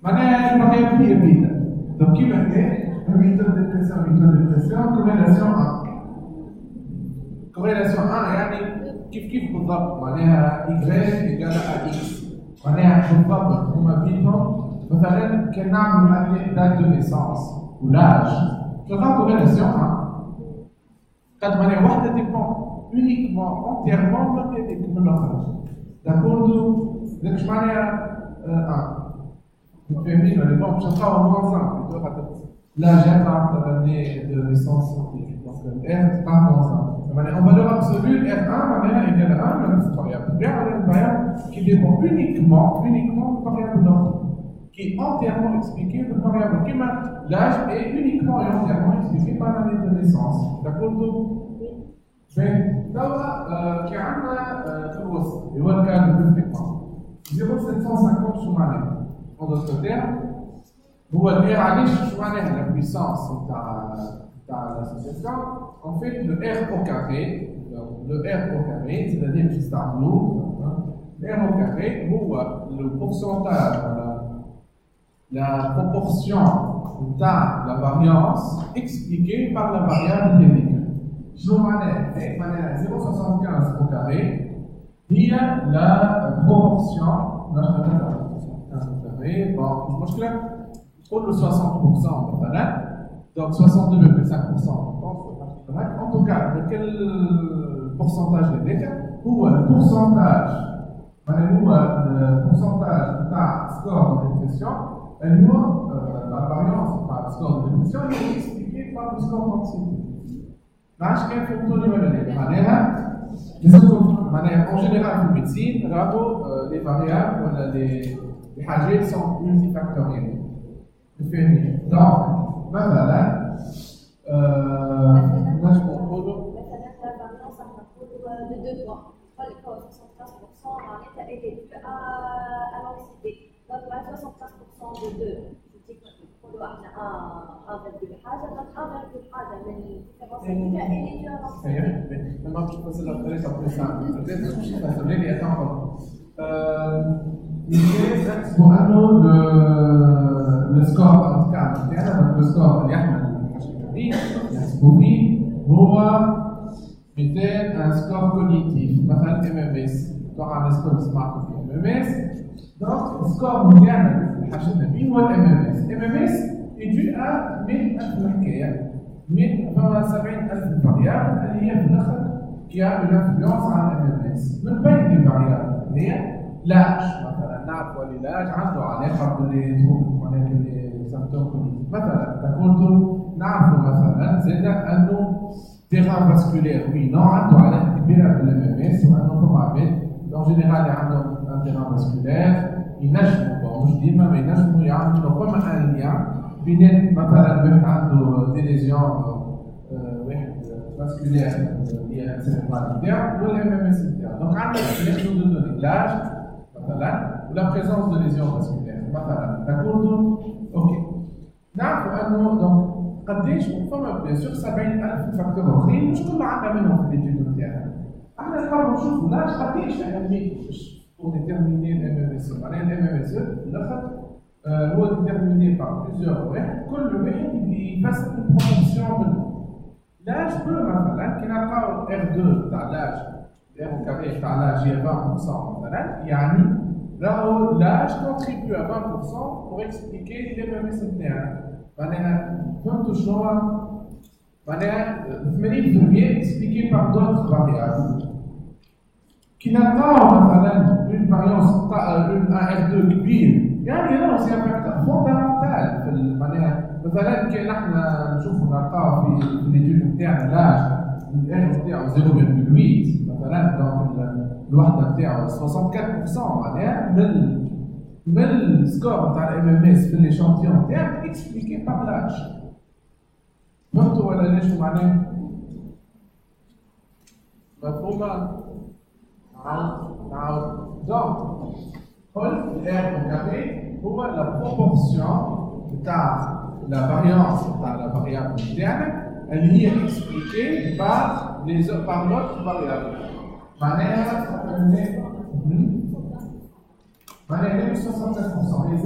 Speaker 1: معناها الفاريابل هي بيتا. Donc كيما هكا ميثود دو بريسيون كوريلاسيون 1. كوريلاسيون 1 يعني كيف بالضبط معناها Y égale à X. معناها بالضبط هما بينهم مثلا كان نعملوا دات دو نيسانس ولاج تلقى كوريلاسيون 1 قد معناها واحدة ديبون uniquement entièrement من الآخر. داكوردو داك اش معناها 1 فاهمين ولا لا؟ باش نلقاو موان 1 لا j'ai pas d'année de naissance scientifique donc R pas moins 1 معناها en valeur absolue R1 معناها égale à 1 نفس الفاريابل bien على الفاريابل qui dépend uniquement du variable d'ordre qui est entièrement expliqué par le variable كما l'âge est uniquement et entièrement expliqué par l'année de naissance d'accord دابا كي عندنا في الوسط اللي هو الكاد بيرفكت 0750 شو معناه؟ en d'autres termes هو ال R علاش شو معناها la puissance تاع l'association en fait le R au carré le R au carré c'est-à-dire que نستعملوه le R au carré هو le pourcentage la proportion de la variance expliquée par la variable dynamique. شنو معناه؟ معناها 0,75 au carré هي la proportion bon مش مشكلة نقول 60% مثلا donc 62,5% en tout cas de quel pourcentage هذاك هو البورسنتاج معناها هو البورسنتاج تاع سكور دو ديبريسيون اللي هو la variance تاع السكور دو ديبريسيون هي expliquée par le score d'anxiété. معاش كان فهمتوني ولا لا؟ معناها معناها en général في الميديسين راهو les variables ولا les حاجات sont multifactorielles. فهمتني؟ donc مثلا نجم نقولوا
Speaker 2: مثلا la variance نقولوا de 2 points. Quand 75% معناتها elle est due à l'anxiété. Donc 75% de 2 نقولوا احنا 1 حاجه قد 1 حاجه من الديفيرونسيال اللي هي l'anxiété.
Speaker 1: ما باش نفصلها بطريقه بلو سامبل. peut-être باش نفصل لي اتفضل. نحسبوا انه le score en tout cas نتاعنا le score اللي يحمل الحاجه دي نحسبوا فيه هو مثال un score cognitif مثلا MMS. طبعا السكور سمعتوا فيه MMS. donc السكور نتاعنا الحاجه دي هو MMS. MMS est dû à 100,000 حكايه. فما 70,000 فاريابل اللي هي في الاخر qui a une influence على MMS. من بين الفاريابل اللي هي لاج مثلا نعرفوا اللي لاج عنده علاقه باللي سيمبتوم مثلا تقولوا نعرفوا مثلا زاد انه تيران فاسكولير وي نوع عنده علاقه كبيره بالام ام اس وانه فما عباد اون جينيرال عندهم ان تيران فاسكولير ينجموا مش ديما ما ينجموا يعملوا فما ان ليان بين مثلا واحد عنده دي ليزيون واحد فاسكولير اللي هي السيرفال نتاعو والام ام اس نتاعو دونك عندنا ناخذوا دو لاج مثلا ولا بريزونس دو ليزيون فاسكولير مثلا تكون اوكي نعرفوا انه دونك قديش فما بيان سور 70,000 فاكتور اخرين مش كل عندنا منهم في ليتيود نتاعنا احنا نحاولوا نشوفوا لاج قديش اهميته pour déterminer l'MMSE. L'MMSE, هو déterminé par plusieurs واحد كل واحد يفسر البروبورسيون منه. لاج peut مثلا كي نلقاو R2 تاع لاج R carré تاع لاج هي 20% مثلا يعني راهو لاج contribue à 20% pour expliquer l'MMS نتاعنا. معناها فهمتوا شنو؟ معناها 80% expliqué par d'autres variables. qui n'attend مثلا une variance un R2 كبير يعني لا سي ان فاكتور فوندامنتال في المعناها مثلا كي نحن نشوفوا نلقاو في ليتيود نتاعنا لاج الار نتاعو 0.8 مثلا دونك الوحده نتاعو 64% معناها من السكور نتاع الام ام اس في ليشانتيون نتاعك اكسبليكي بار لاج. فهمتوا ولا ليش معناه؟ مفهومه؟ نعاود دونك قلت الار au carré هو la proportion تاع la variance تاع la variable نتاعنا اللي هي expliquée par l'autre variable. معناها معناها 75% هي 0.75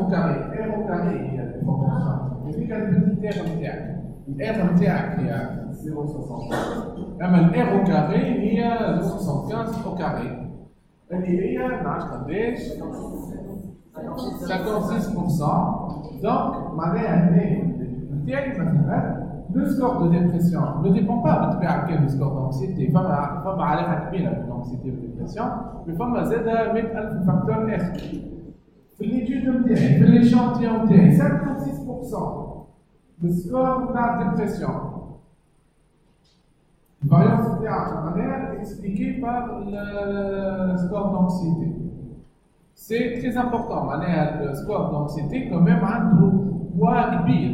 Speaker 1: au carré r au carré هي الفونكسيون هذيك البيتي تيغ نتاعك الار نتاعك هي 0.75 اما الار au carré هي 0.75 au carré اللي هي نعرفش قداش 56%. Donc معناها هنا نتاعي مثلا le score de dépression ne dépend pas de quel score d'anxiété. Femme a l'air active avec l'anxiété ou la dépression, mais femme a Z à mettre un facteur R. L'étude de l'échantillon de 56% le score de la dépression. La variance est expliquée par le score d'anxiété. C'est très important. Le score d'anxiété, quand même, a un poids kbir.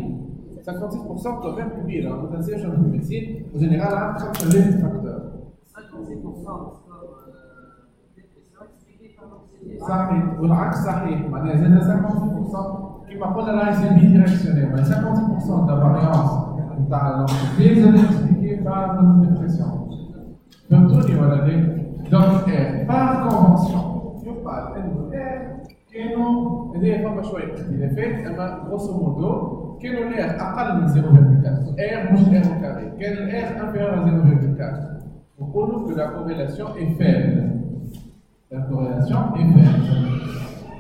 Speaker 1: 56% quand même كبير، ما تنساش في الميديسين وجينيرال عندك 5000 فاكتور. 56% صحيح والعكس صحيح، معناها زاد 56% كما قلنا راهي سي بي ديريكسيونيل، 56% de variance نتاع الانتيتي زاد اكسبليكي بار الديبرسيون. فهمتوني ولا لا؟ دونك بار كونفونسيون يقال انه كانوا هذه فما شويه اختلافات اما غروسو مودو كانوا الار اقل من 0.4 ار مش ار كاري كان الار انفيريور à 0.4 نقولوا que la corrélation est faible. La corrélation est faible.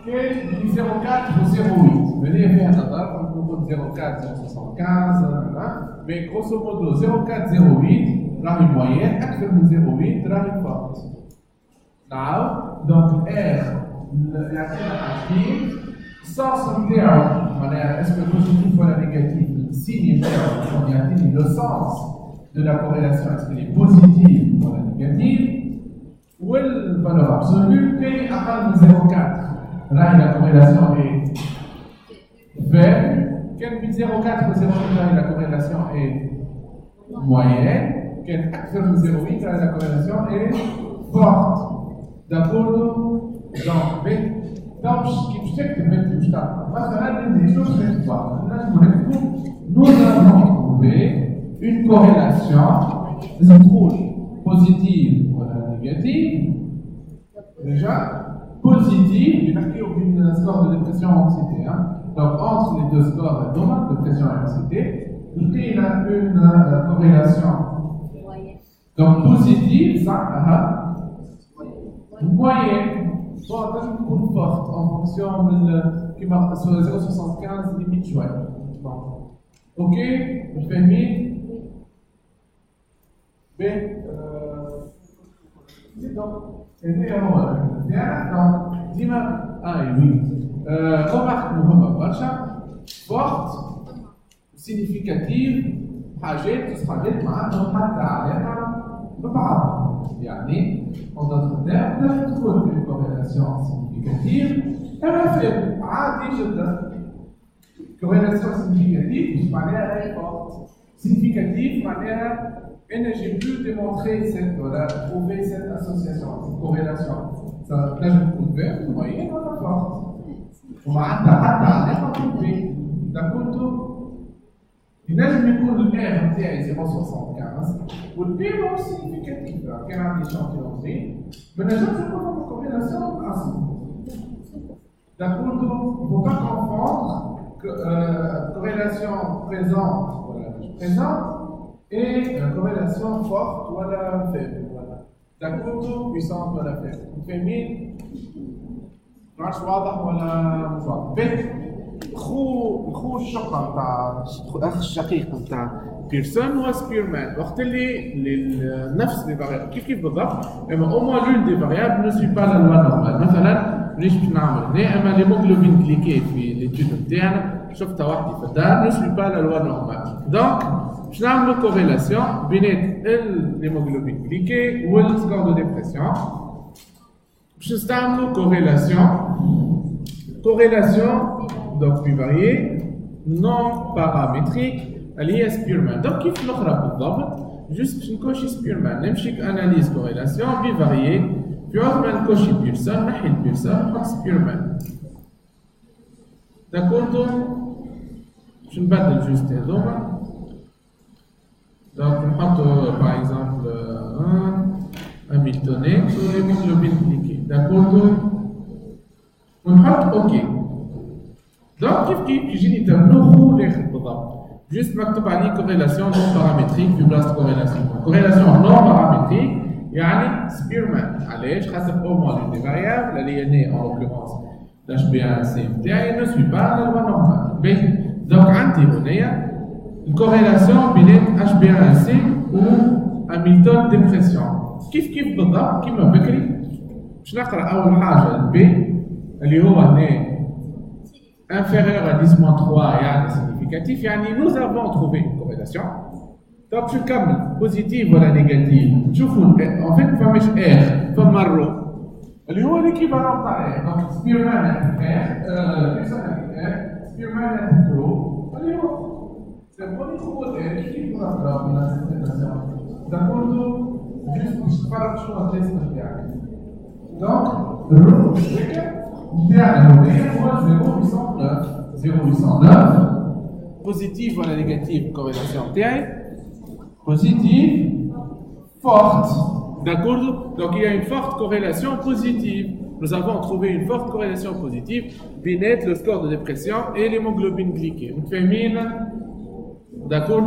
Speaker 1: كان 0.4 و 0.8 هذه فيها نظر نقول 0.4 0.75 mais grosso modo 0.4 0.8 راهي موين اكثر من 0.8 راهي فورت. نعم دونك الار يعطينا حاجتين السنس نتاعو معناها اسكو بوزيتيف ولا نيجاتيف السيني نتاعو يعطيني لو سنس دو لا كوريلاسيون اسكو لي بوزيتيف ولا نيجاتيف والفالور ابسولو كاين اقل من 0.4 راهي لا كوريلاسيون اي فيبل كان بين 0.4 و 0.8 راهي لا كوريلاسيون اي موين كان اكثر من 0.8 راهي لا كوريلاسيون اي فورت داكوردو دونك donc, ce qui fait que nous avons trouvé une corrélation positive ou négative. Déjà, positive, il y a une score de dépression et anxiété. Donc, entre les deux scores, dépression et anxiété, il y a une corrélation. Donc, positive, ça, moyenne. Bon, تنجم تكون forte en fonction من كيما sur 0.75 limite شوية. Bon. Ok, متفاهمين؟ باهي هذا هو نتاعنا دونك ديما وي remarque مهمة برشا forte significative حاجات معناتهم حتى علاقة ببعض. يعني en d'autres termes تكون une corrélation significative elle faible عادي جدا. corrélation significative مش معناها très forte. significative معناها أنا j'ai pu démontrer cette voilà prouver cette association cette corrélation. ça تنجم تكون faible moyenne ولا forte ومعناتها حتى علاقة بالبي. داكوردو ينجم يكون الار نتاعي 0.75 والبي هو سيغنيفيكاتيف كان عندي شامبيون زين ما نجمش نكون فما كومبيناسيون اصلا. داكوردو faut pas confondre corrélation présente et corrélation forte ولا faible. voilà داكوردو puissante ولا faible. فاهمين؟ ماش واضح ولا مش واضح؟ خو الشقه نتاع اخ الشقيق نتاع بيرسون هو سبيرمان. وقت اللي نفس لي فاريابل كيف بالضبط اما او موان لون دي فاريابل نو سوي با لا لوا نورمال. مثلا مانيش باش نعمل هنا اما ليموغلوبين كليكي في ليتود نتاعنا شفتها وحدي في الدار نو سوي با لا لوا نورمال. دونك باش نعملو كوريلاسيون بين ليموغلوبين كليكي والسكور دو ديبرسيون. باش نستعملو corrélation donc bivariée non paramétrique اللي هي سبيرمان. دونك كيف الاخرى بالضبط جوست باش نكوشي سبيرمان نمشي اناليز كوريلاسيون بيفاريي في وقت ما نكوشي بيرسون نحي البيرسون نحط سبيرمان. داكوردو باش نبدل جوست هذوما دونك نحطو باغ اكزومبل Hamilton X والhémoglobine glyquée. D'accord? ونحط اوكي. دونك كيف يجيني تابلو الاخر بالضبط. جست مكتوب عليه كوريلاسيون نون بارامتريك في بلاصه كوريلاسيون. كوريلاسيون نون بارامتريك يعني سبيرمان. علاش؟ خاطر او موان دي فاريابل اللي هي ني ان لوكورونس لاش بي ان سي تاعي نو سوي با لا لوا نورمال. باهي دونك عندي هنايا الكوريلاسيون بين اتش بي ان سي و هاميلتون ديبرسيون. كيف بالضبط كيما بكري باش نقرا اول حاجه البي اللي هو ني inférieur à 10-3 يعني significatif يعني nous avons trouvé une corrélation. Donc je كمل positive ولا négative. شوفوا en fait فماش R فما الرو اللي هو l'équivalent تاع R. donc spearman R spearman رو اللي هو c'est bon يخوض R كيف نقرا من الانتربريتاسيون. داكوردو جست باش تفرق شنو التيست تاعك. donc الرو نتاعنا هو 0,809 positive ou négative corrélation تاعي positive forte. D'accord? Donc il y a une forte corrélation positive. Nous avons trouvé une forte corrélation positive بين le score de dépression et l'hémoglobine glyquée. متفاهمين؟ D'accord?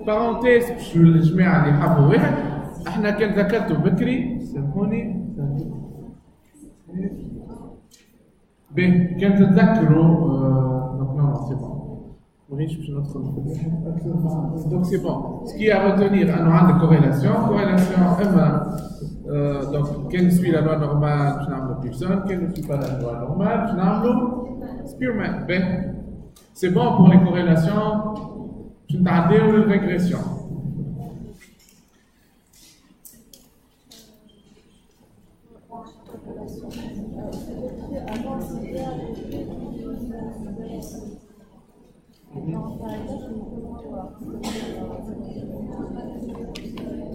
Speaker 1: parenthèse باش الجماعه اللي حبوا واحد احنا كان ذكرته بكري سامحوني bien, quand tu donc non, c'est bon. Oui, je peux notre donc c'est bon. Ce qui est à retenir, on a une corrélation, donc quelle suit la loi normale, je n'ai pas personne, quelle ne suit pas la loi normale, je n'ai pas Spearman. Ben, c'est bon pour les corrélations, je n'ai pas de régression.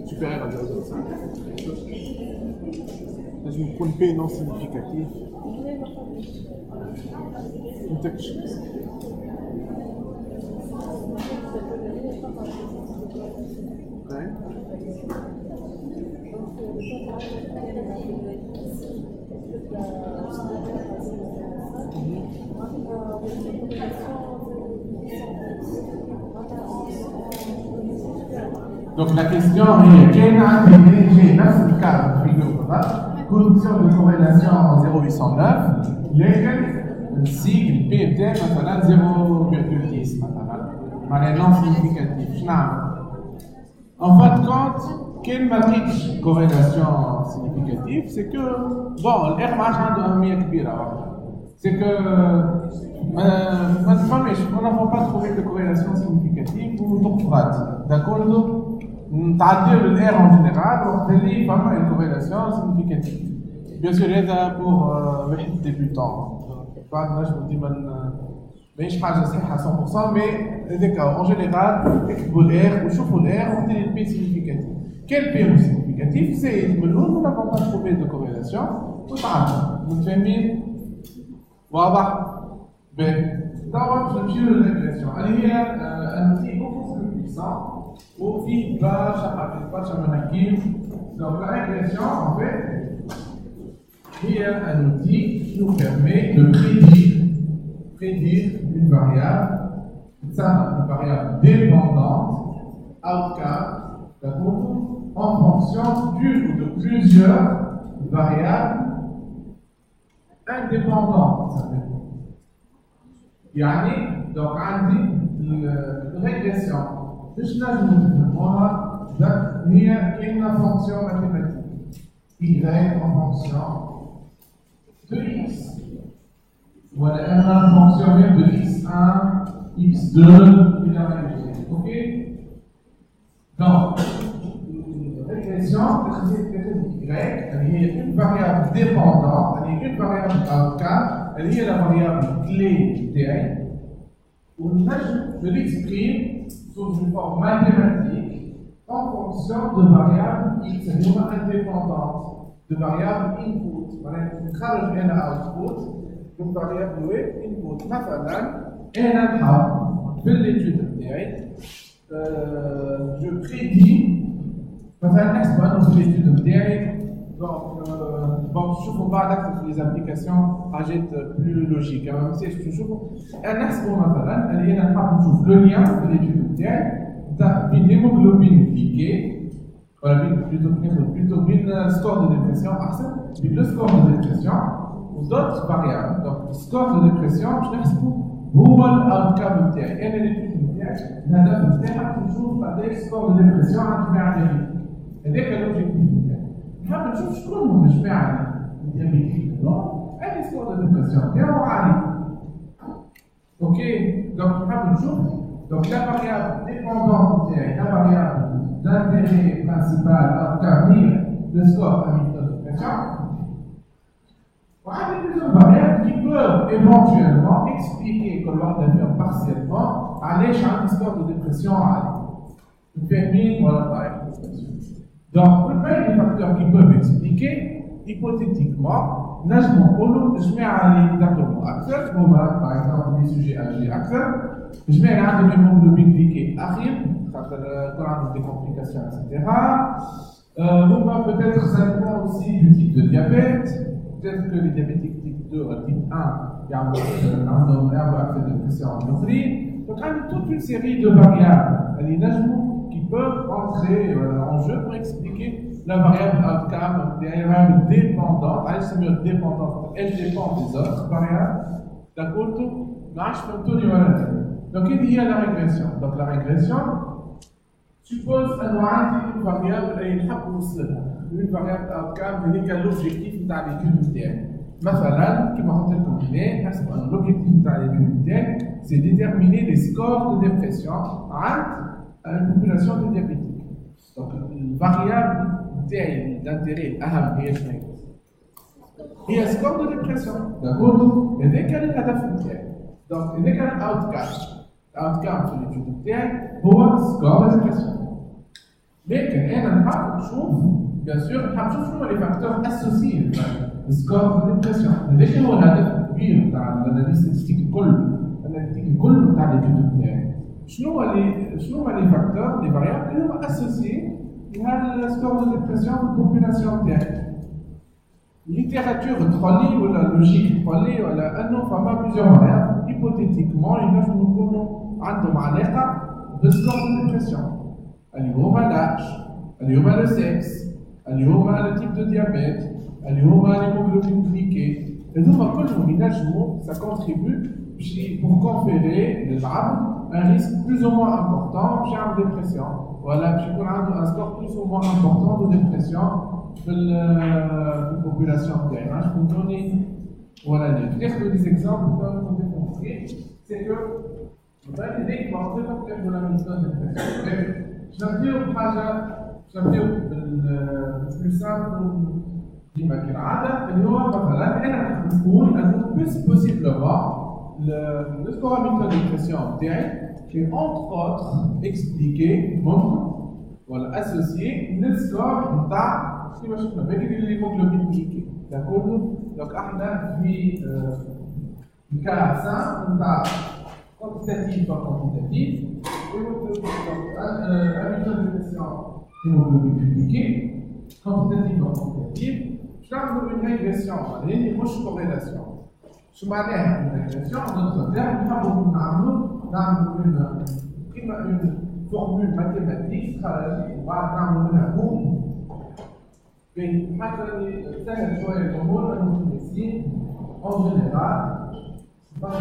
Speaker 1: Supérieur à 0,5. لازم يكون بي نون سيغنيفيكاتيف. نتكشف. Donc la question est quel a dirigé notre cadre figure condition de corrélation 0,809 lesquelles le sigle PMT مثلا 0,10 مثلا معناها non significatif. En fin de compte, quelle matrice corrélation significative, c'est que bon, l'R marche عنده أهمية كبيرة. C'est que on n'a pas trouvé de corrélation significative ou doctorate. D'accord? نتعديو الR en général وقت اللي فما une corrélation significative. Bien sûr هذا pour واحد débutant. بعد نجم ديما ماهيش حاجة صحيحة 100% mais هذاك en général اكتبوا الR وشوفوا الR وعطيني البي significatif. Quel P significatif? C'est nous n'avons pas trouvé de corrélation وتعدوا. متفاهمين؟ واضح؟ باهي. توا باش نمشيو للريغريسيون اللي هي ان اوتي بوكو بلو بيسون وفيه برشا مناكير. دونك لا ريغريسيون en fait هي un outil qui nous permet de prédire une variable, une variable dépendante, outcome, en fonction d'une ou de plusieurs variables indépendantes. يعني donc عندي الريغريسيون باش نجمو نفهموها هي كاينه فونكسيون ماتيماتيك y en fonction de x. Voilà, un fonction même de x1, x2, et la régression. Ok? Donc, régression, y, elle est une variable dépendante, elle est une variable outcome, elle est la variable clé t. Je l'exprime sous une forme mathématique en fonction de variables x, c'est-à-dire indépendantes, de variables input. Voilà, نخرج هنا output من variable input. مثلا أنا نحب في l'étude بتاعي je prédis مثلا نحسب انه في الاستوديو نتاعي دونك تشوفوا بعد اكثر في ليزابليكاسيون حاجات بلو لوجيك ما نسيش تشوفوا نحسبوا مثلا اللي انا نحب نشوف لو ليان في الاستوديو نتاعي تاع بين ليموغلوبين كليكي ولا بين بين سكور دو ديبرسيون احسن بين لو سكور دو ديبرسيون ودوت فاريابل دونك سكور دو ديبرسيون باش نحسبوا هو الاوتكام نتاعي انا الاستوديو نتاعي الهدف نتاعها نشوف قداش سكور دو ديبرسيون عند جماعه اليمين هذاك الاوبجيكتيف نتاعي نحب نشوف شكون هم الجماعه اليمين هذه سكور دو ديبرسيون تاعو عالي اوكي دونك نحب نشوف donc la variable dépendante la variable d'intérêt principal à obtenir le score Hamilton de pression. Il y a plusieurs variables qui peuvent éventuellement expliquer que l'on a fait partiellement à l'échelle du score de dépression à aller. Une fermine, voilà, par exemple. Donc, les facteurs qui peuvent expliquer, hypothétiquement, نجم نقولوا جماعة اللي يدخلوا أكثر هما par exemple les sujets âgés أكثر جماعة اللي عندهم هيموغلوبين كليكي أخير خاطر يكون عندهم des complications etc. هما peut-être ça dépend aussi du type de diabète peut-être que les diabétiques type 2 ou type 1 عندهم accès de pression endocrine donc il y a toute une série de variables اللي نجموا qui peuvent entrer en jeu pour expliquer la variable outcome, la variable dépendante, elle dépendante, elle dépend des autres variables. D'accord? Donc, il y a la régression. Donc, la régression suppose une variable et une variable outcome qui est l'objectif de l'étude interne. مثلا, comme on a combiné, l'objectif de l'étude interne, c'est déterminer les scores de dépression à une population de diabétiques. Donc, une variable d'intérêt أهم هي شنو هي سكور دو ديبرسيون داكور إذا كان الهدف نتاعي دونك إذا كان الأوتكام في الإيتود نتاعي هو سكور دو ديبرسيون لكن أنا نحب نشوف بيان سور نحب نشوف شنو لي فاكتور أسوسيي للسكور دو ديبرسيون هذاك هو الهدف الكبير نتاع الأناليز ستاتستيك الكل نتاع الإيتود نتاعي شنو هما لي فاكتور لي فاريابل اللي هما أسوسيي هذا السكور دو ديبرسيون في البوبولاسيون تاعي الليتيراتور تخلي ولا اللوجيك تخلي ولا انه فما بليزيور فاريابل هيبوتيتيكمون ينجموا يكونوا عندهم علاقه بالسكور دو ديبرسيون اللي هما لاج اللي هما لو سكس اللي هما لو تيب دو ديابيت اللي هما ليموغلوبين كليكي هذوما كلهم ينجموا سا كونتريبيو pour conférer للعبد un risque plus ou moins important باش يعمل ديبرسيون ولا باش يكون عنده un score plus ou moins important de dépression في البوبولاسيون تاعنا. Je peux donner voilà peut-être des exemples pour démontrer c'est que مثلا هذيك معطينا كيف ولا ميثود ديبرسيون باش نبداو بحاجه بالبلو سامبل ديما كالعاده اللي هو مثلا انا نقول انه بوسيبلومون le score Hamilton de pression qui est entre autres expliqué, voilà, associé le score de l'hémoglobine glycée. D'accord? Donc, on a vu le cas simple, quantitatif par quantitatif, Hamilton de pression hémoglobine glycée, quantitatif par quantitatif, je vais une régression, une corrélation. شو معناها الريجريسيون؟ d'autres termes نحبوا نعملوا une formule mathématique وبعد نعملوا منها بوم بين حتى سهل شويه الامور انه الميديسين en général c'est pas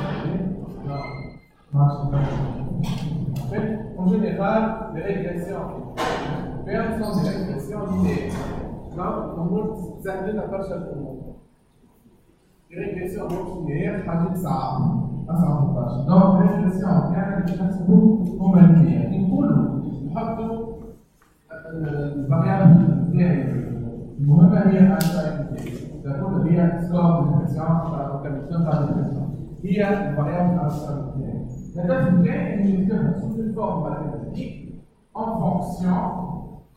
Speaker 1: en général les régressions sont des régressions linéaires donc الامور سهله برشا الامور ريجريسيون لينيير حاجه صعبه اصعب برشا دونك ريجريسيون كان باش نحسبوا هما الاثنين نقولوا نحطوا الفاريابل نتاعي المهمه هي الانسايد تقول هي سكور ديبرسيون تاع الكابيتال تاع الديبرسيون هي الفاريابل انسايد نتاعي الهدف نتاعي اني نكتبها سوف الفورم ماتيماتيك en fonction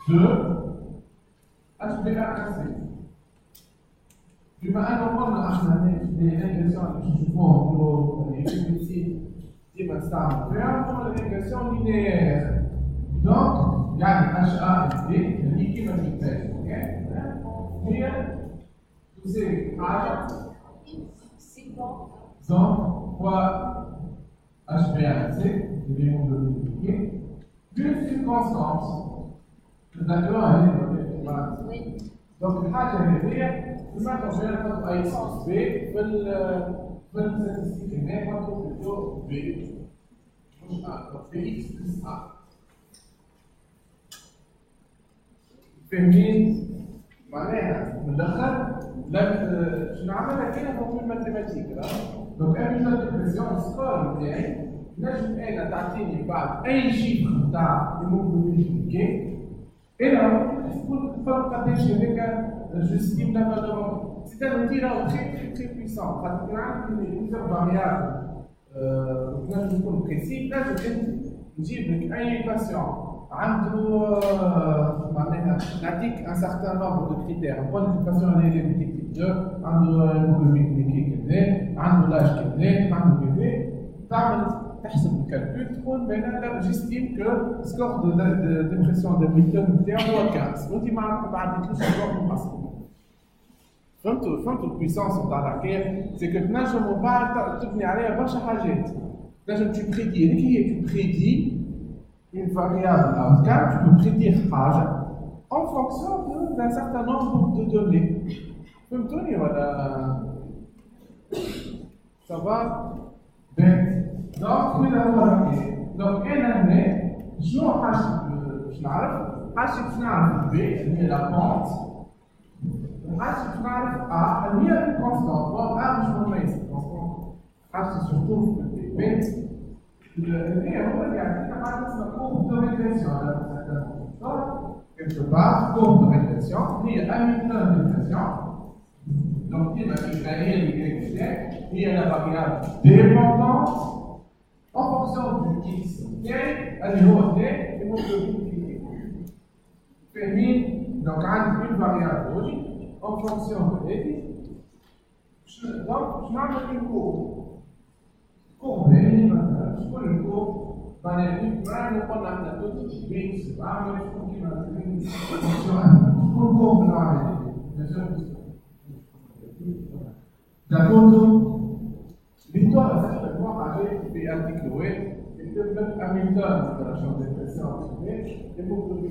Speaker 1: de HbA1c. بما أنه قلنا احنا الريجريسيون اللي نشوفوهم في الإكسبريسيت ديما نستعملوا فيها هما الريجريسيون لينيير دونك يعني HA اللي هي كيما تحتاج هي تساوي حاجه زون fois HbA1c, l'élément de l'unité, plus une constante. D'accord, donc الحاجه هذه كما تقول نحط اي صوص بي في الستاتستيك هنا نحطوا بلوتو بي مش بي اكس بلس ا. فاهمين؟ معناها من الاخر شنو نعملها كاينه في الماتيماتيك. دونك انا ديبرسيون السكور بتاعي نجم انا تعطيني بعد اي شيء نتاع الموفمنت انا تقول الفرق قداش هذاك جوستيم لا فالور. سي ان اوتي راهو تري تري بويسون خاطر كان عندك بليزيور فاريابل نجم نكون بريسي. نجم انت نجيب لك اي باسيون عنده معناها نعطيك ان سارتان نومبر دو كريتير. نقول لك الباسيون هذا اللي تيك 2 عنده الموفمنت كلينيكي كذا، عنده لاج كذا، عنده كذا، تعمل تحسب الكالكول تقول بين لا جيستيم كو سكور دو ديبرسيون دو ميتون نتاعو هو 15 وانت ما عندكش سكور محصل. فهمتوا البويسونس نتاع الحكايه؟ سي كو تنجم من بعد تبني عليها برشا حاجات. تنجم تبريدي هذيك هي تبريدي une variable outcome, tu peux prédire حاجه en fonction d'un certain nombre de données. فهمتوني ولا؟ ça va؟ دونك هنا هو الحكايه. دونك انا هنا شنو حاجه باش نعرف؟ حاجه باش نعرف بي اللي هي لا بونت، وحاجه باش نعرف ا اللي هي الكونستانت. بون ا مش مميز الكونستانت، حاجه سورتو في البي هي هو اللي يعطينا حاجه اسمها كورب دو ريغريسيون. quelque part كورب دو ريغريسيون هي اميتون ديبرسيون. Donc, il va créer une y a la variable dépendante en fonction du x. Elle est haute et mon féminin. Donc, on a une variable en fonction de x. Donc, je m'en une courbe. Courbe, je prends une courbe. Dans les livres, je prends la toute x. Je prends une courbe dans les livres. D'accordo? L'histoire è sempre qua a gente di articoli e per Hamilton per la sua depressione e molto di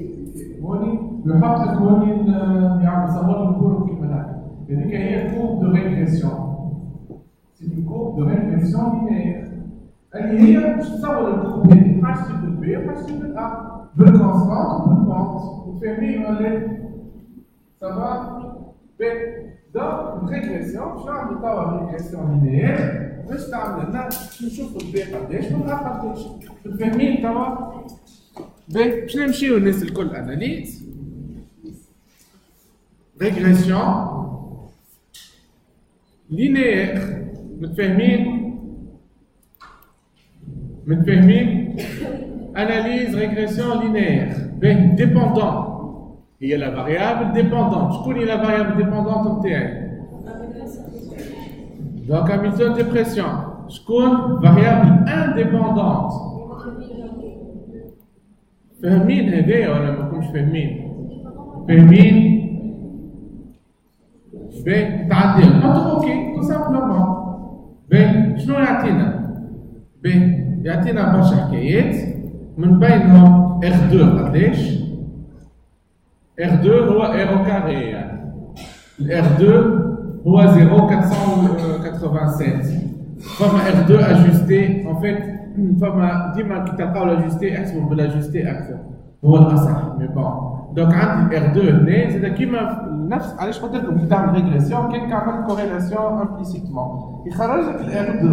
Speaker 1: le حط القوانين يعني صور الكورب كيما هكا. هذيك هي كورب دو ريغريسيون. سي une courbe de régression linéaire. اللي هي باش تصور الكورب هذه حاجتي بالبي وحاجتي بالأ بالكونستانت وبالبونت. وتفهمين ولا؟ سافا؟ Donc, une régression, je vais avoir une régression linéaire, je vais avoir نشوف البي قداش والأ قداش. فاهمين توا؟ باهي باش نمشيو الناس الكل أناليز. ريغريسيون linéaire. متفاهمين؟ متفاهمين؟ أناليز ريغريسيون linéaire. باهي dépendant. هي la variable dépendante. شكون هي la variable dépendante نتاعي؟ Donc Hamilton dépression. شكون variable indépendante؟ فاهمين هذايا ولا ماكمش فاهمين؟ فاهمين؟ باهي تعديل نحطو اوكي تو سامبلومون. باهي شنو يعطينا؟ باهي يعطينا برشا حكايات من بينهم R2 قداش؟ R2 هو R carré يعني. R2 هو 0,487. فما R2 ajusté en fait فما ديما كي تلقاو لاجوستي احسبوا بالاجوستي اكثر هو الاصح مي بون. دونك عندي R2 هنا زاد كيما نفس علاش قلت لكم كي تعمل ريغريسيون كان تعمل كوريلاسيون امبليسيتمون يخرج لك R2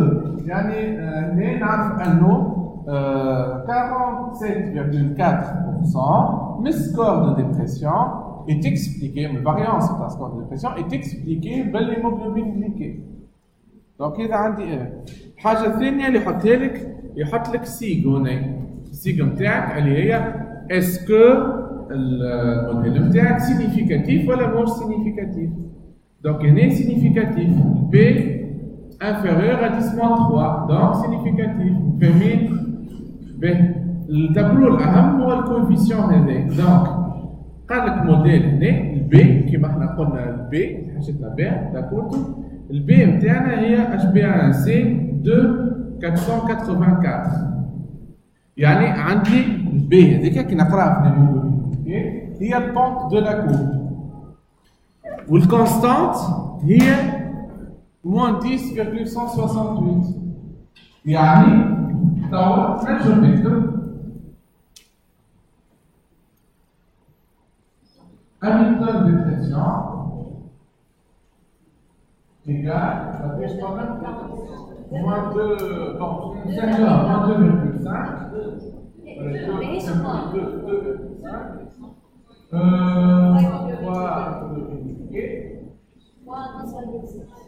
Speaker 1: يعني هنا نعرف انه 47,4% le score de dépression est expliqué, la variance de score de dépression est expliquée par l'hémoglobine glycée. Donc, il y a une chose ثانية اللي يحط لك سيجو هنا. السيجو نتاعك اللي هي est-ce que الموديل نتاعك significatif ولا مش significatif. Donc, هنا significatif. P inférieur à 10-3 donc significatif. فاهمين؟ التابلو الأهم هو الكوفيسيون هذا. دونك قال لك موديل هنا البي كيما احنا قلنا البي حاجتنا بها داكورتو البي نتاعنا هي اش بي ان سي دو 484 يعني عندي البي هذيك كي نقراها في الهيموغلوبين هي البونت دو لا كورب والكونستانت هي موان 10,168 يعني توا نجم نكتب Hamilton de pression égale, ça fait quand même moins 2, bon, moins 2,5.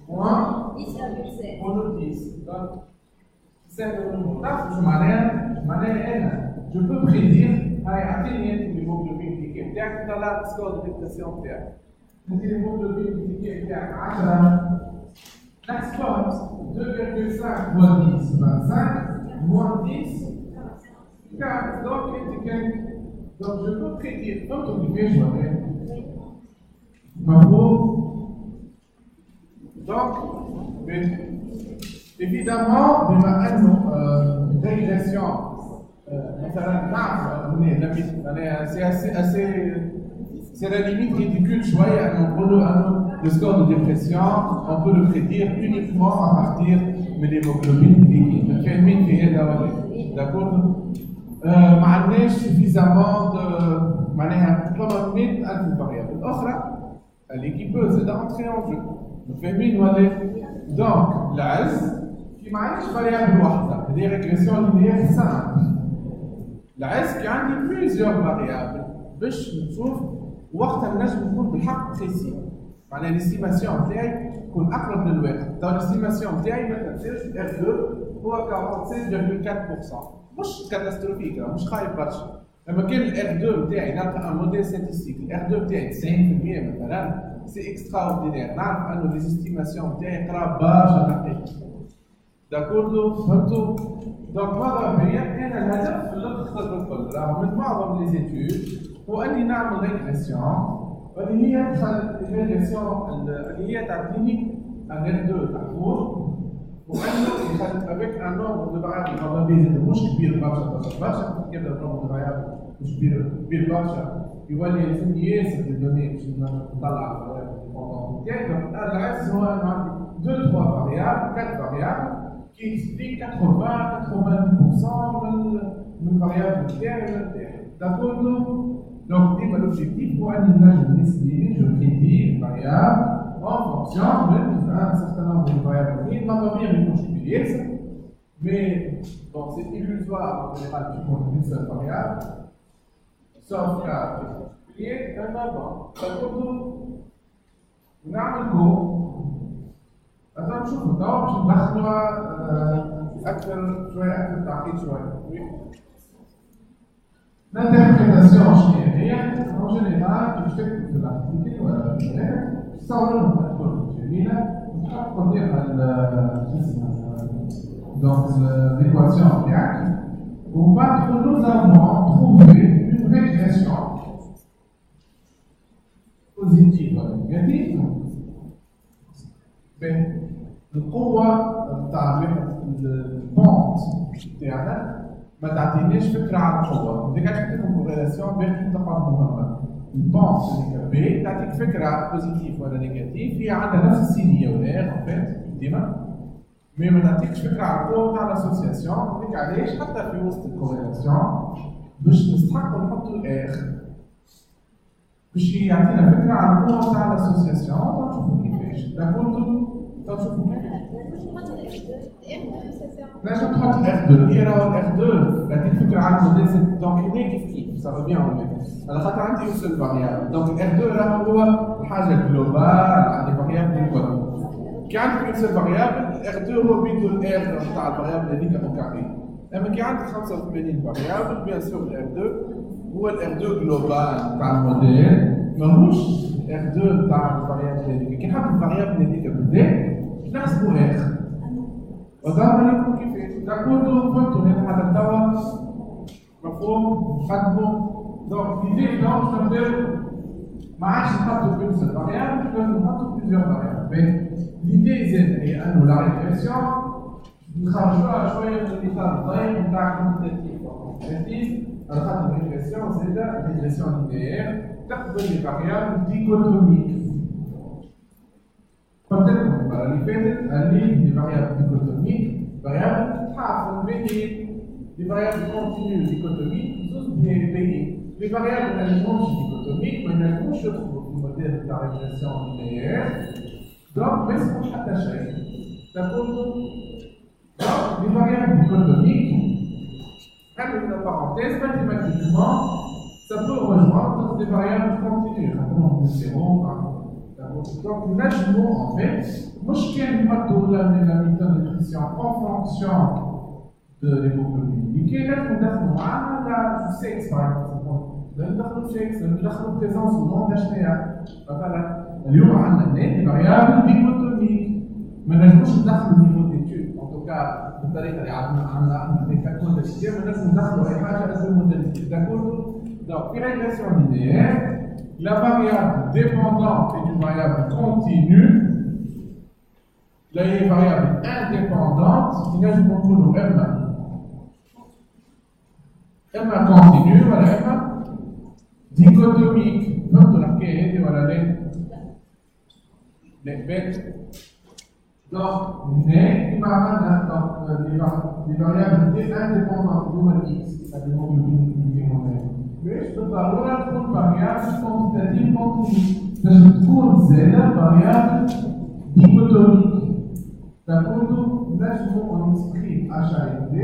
Speaker 1: Moins 10,7. Donc, c'est le montage, je peux prédire, l'hémoglobine glycée بتاعك تطلع سكور ديبرسيون بتاعك. هذه الهيموغلوبين glycée بتاعك 10 نفس الوقت 2,5 moins 10 25 moins 10 4 donc انت كان donc je peux prédire فهمتوا كيفاش ولا؟ مفهوم؟ donc évidemment بما انه régression مثلا نعرف هنا c'est la limite ridicule شويه ان نقولوا انه le score de dépression on peut le prédire uniquement à partir من l'hémoglobine glycée. فاهمين في هذا ولا؟ داكور؟ ما عندناش suffisamment معناها 800,000 فاريابل الاخرى اللي كي بو زاد entrer en jeu. فاهمين ولا؟ دونك العز كي ما عندكش فاريابل واحده هذه ريغريسيون لينيير سامبل. العز كي عندي بليزيور فاريابل باش نشوف وقتها نجم نكون بالحق بريسي معناها الاستيماسيون تاعي تكون اقرب للواقع. تو الاستيماسيون تاعي ما تنساش ار 2 هو 47.4% مش كاتاستروفيك مش خايب برشا. لما كان الار 2 تاعي نلقى ان موديل ستاتستيك الار 2 تاعي 90% مثلا سي اكسترا اوردينير نعرف انه ليستيماسيون تاعي قراب برشا دقيق. داكوردو فهمتوا؟ دونك ماذا بيا انا الهدف في الاختصار الكل راهو من معظم لي زيتود هو اني نعمل ريغريسيون اللي هي الريغريسيون اللي هي تعطيني ان ار 2 تاع فوق وانه يخلي افيك ان نومبر دو فاريابل ماذا بيا مش كبير برشا كيبدا النومبر دو فاريابل مش كبير برشا يولي يلزمني ياسر دي دوني باش نطلع الفاريابل تاعي. دونك العز هو انه عندي 2 3 فاريابل 4 فاريابل qui explique 80-90% من الفاريابل تاعي. D'accord? Donc, l'objectif pour un image décidé, je prédis une variable en fonction d'un certain nombre de variables. Il va revenir une multiplier, mais bon, c'est illusoire en général tu comptes une seule variable, sauf qu'à multiplier un nombre. D'accord? نعمل أنا نشوف الدور باش ندخلوها أكثر شوية أكثر تعقيد شوية. l'interprétation شنو هي؟ en général باش تكتب في الارتيكل ولا في الكتاب تصور لهم أكثر جميلة وتحط قدامها donc l'équation تاعك ومن بعد تقول nous avons trouvé une régression positive ولا négative. القوة نتاع البونت تاعنا ما تعطيناش فكرة عن القوة، إذا كانت تكون كوريلاسيون بين نقاط مهمة. البونت اللي بي تعطيك فكرة بوزيتيف ولا نيجاتيف هي عندها نفس السينية والآخر فات ديما، مي ما تعطيكش فكرة عن القوة تاع الأسوسياسيون، هذيك علاش حتى في وسط الكوريلاسيون باش نستحقوا نحطوا الآخر باش يعطينا فكرة عن القوة تاع الأسوسياسيون ونشوفوا كيفاش. داكورتو؟ تشوفوا لازم تحط F2 هي راهو F2 تعطيك فكره عن الموديل دونك هنا كيف سافا بيان ولا على خاطر عندي اون سول فاريابل دونك F2 راهو هو حاجه جلوبال عندي فاريابل الكل كي عندك اون سول فاريابل R2 هو بيدو الار تاع الفاريابل هذيك او كاري. اما كي عندك 85 فاريابل بيان سور R2 هو R2 جلوبال تاع الموديل ماهوش R2 تاع الفاريابل هذيك. كي نحط الفاريابل هذيك بالذات نحسبوا اخر وظهر لكم كيفاش. داكوردو فهمتوا هذا حتى توا مفهوم خدموا. دونك ليدي باش نبداو ما عادش نحطوا une seule variable, نقدروا نحطوا plusieurs variables. Mais l'idée هي انه لا ريغريسيون نخرجوها شويه من الاطار الضيق نتاع كوانتيتيف. كوانتيتيف على خاطر الريغريسيون زاده ريغريسيون لينيير تقبل لي فاريابل ديكوتوميك. قلت لكم المره اللي فاتت اللي دي فاريابل ديكوتوميك فاريابل تحافظ بين دي فاريابل كونتينيو ديكوتوميك زوز بين les variables d'aliment dichotomiques, mais elles vont se trouver au modèle de la régression linéaire. Donc, mais c'est pour attacher. Donc, les variables dichotomiques, avec une parenthèse, mathématiquement, ça peut rejoindre des variables continues, de 0 à 1. Donc, là, je vois en fait, moi je gagne pas tout la méthode de nutrition en fonction de l'hémoglobine. Et là, on a la sexe, par exemple. ندخلوا sexe, ندخلوا présence ou non d'HTA. مثلا اليوم عندنا des variables dichotomiques. ما نجموش ندخلوا niveau d'étude. En tout cas, بالطريقه اللي عندنا في الكالكول ديسيزيون ما نجمش ندخلوا اي حاجه اسمها modèle. D'accord? Donc, une régression linéaire, la variable dépendante est une variable continue. Là, il y a une variable indépendante qui n'a pas M continue, voilà M dichotomique. Donc, la quête, voilà les bêtes. Donc, les variables indépendantes de X, ça dépend du phénomène. Mais je peux parler de variable quantitative continue. Je trouve Z variable dichotomique. D'accord? Là, on exprime H A et D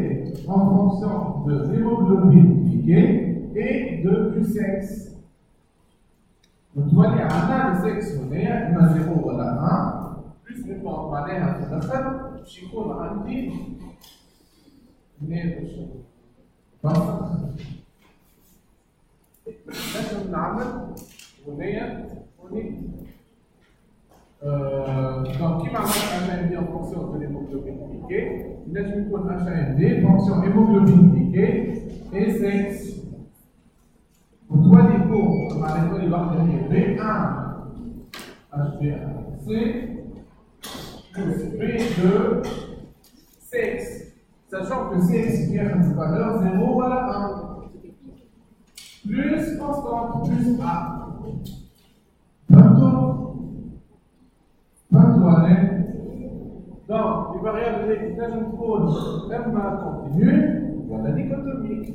Speaker 1: en fonction de l'hémoglobine piquée et de du sexe. Donc, tu vois, il y a un sexe, il y a 0 ou 1, plus le temps de manière à faire, je suis comme un petit, mais là, on est donc, qui m'a HMD en fonction de l'hémoglobine piquée, il a une code HMD, fonction hémoglobine piquée et sexe. Pour toi, les cours, on va les voir derrière B1, HB1C, plus B2, sexe. Sachant que sexe qui a une valeur 0 à la 1. Plus constante, plus A. Donc, les variables d'équilibrage de fraude, M continue, voilà dichotomique.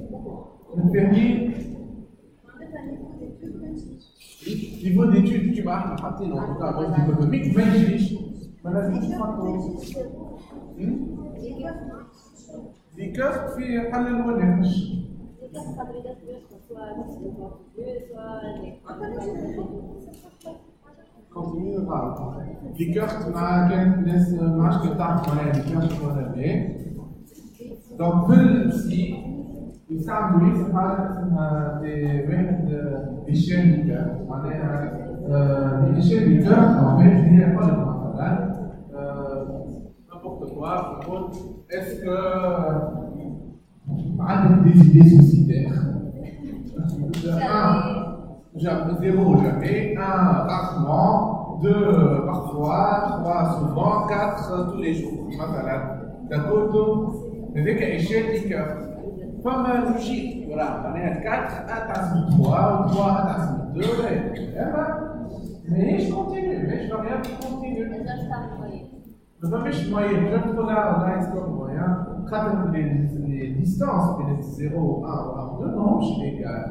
Speaker 1: On fait niveau d'étude, tu vas rater en tout cas, dichotomique, mais riche. Les cœurs, puis à l'éloignement. Continue de parler. Die kurt maken, dus maak je taak van die kurt worden mee. Dan vullen ze, die samen doen, ze gaan de weg de chemica, wanneer die chemica, dan weet je niet wat het gaat. N'importe quoi, est-ce que عندك des idées suicidaires? Jamais 0, jamais, 1 rarement, 2 parfois, 3 souvent, 4 tous les jours. D'accord? C'est qu'à échelle du cœur. Comme logique, voilà, on est à 4, 1 tasse 3, 3 1 tasse 2, mais je continue, mais je ne veux rien continuer. Je ne veux pas je moyen, je ne veux pas là, comme moyen, les distances, les 0, 1, 2, non, je suis égal.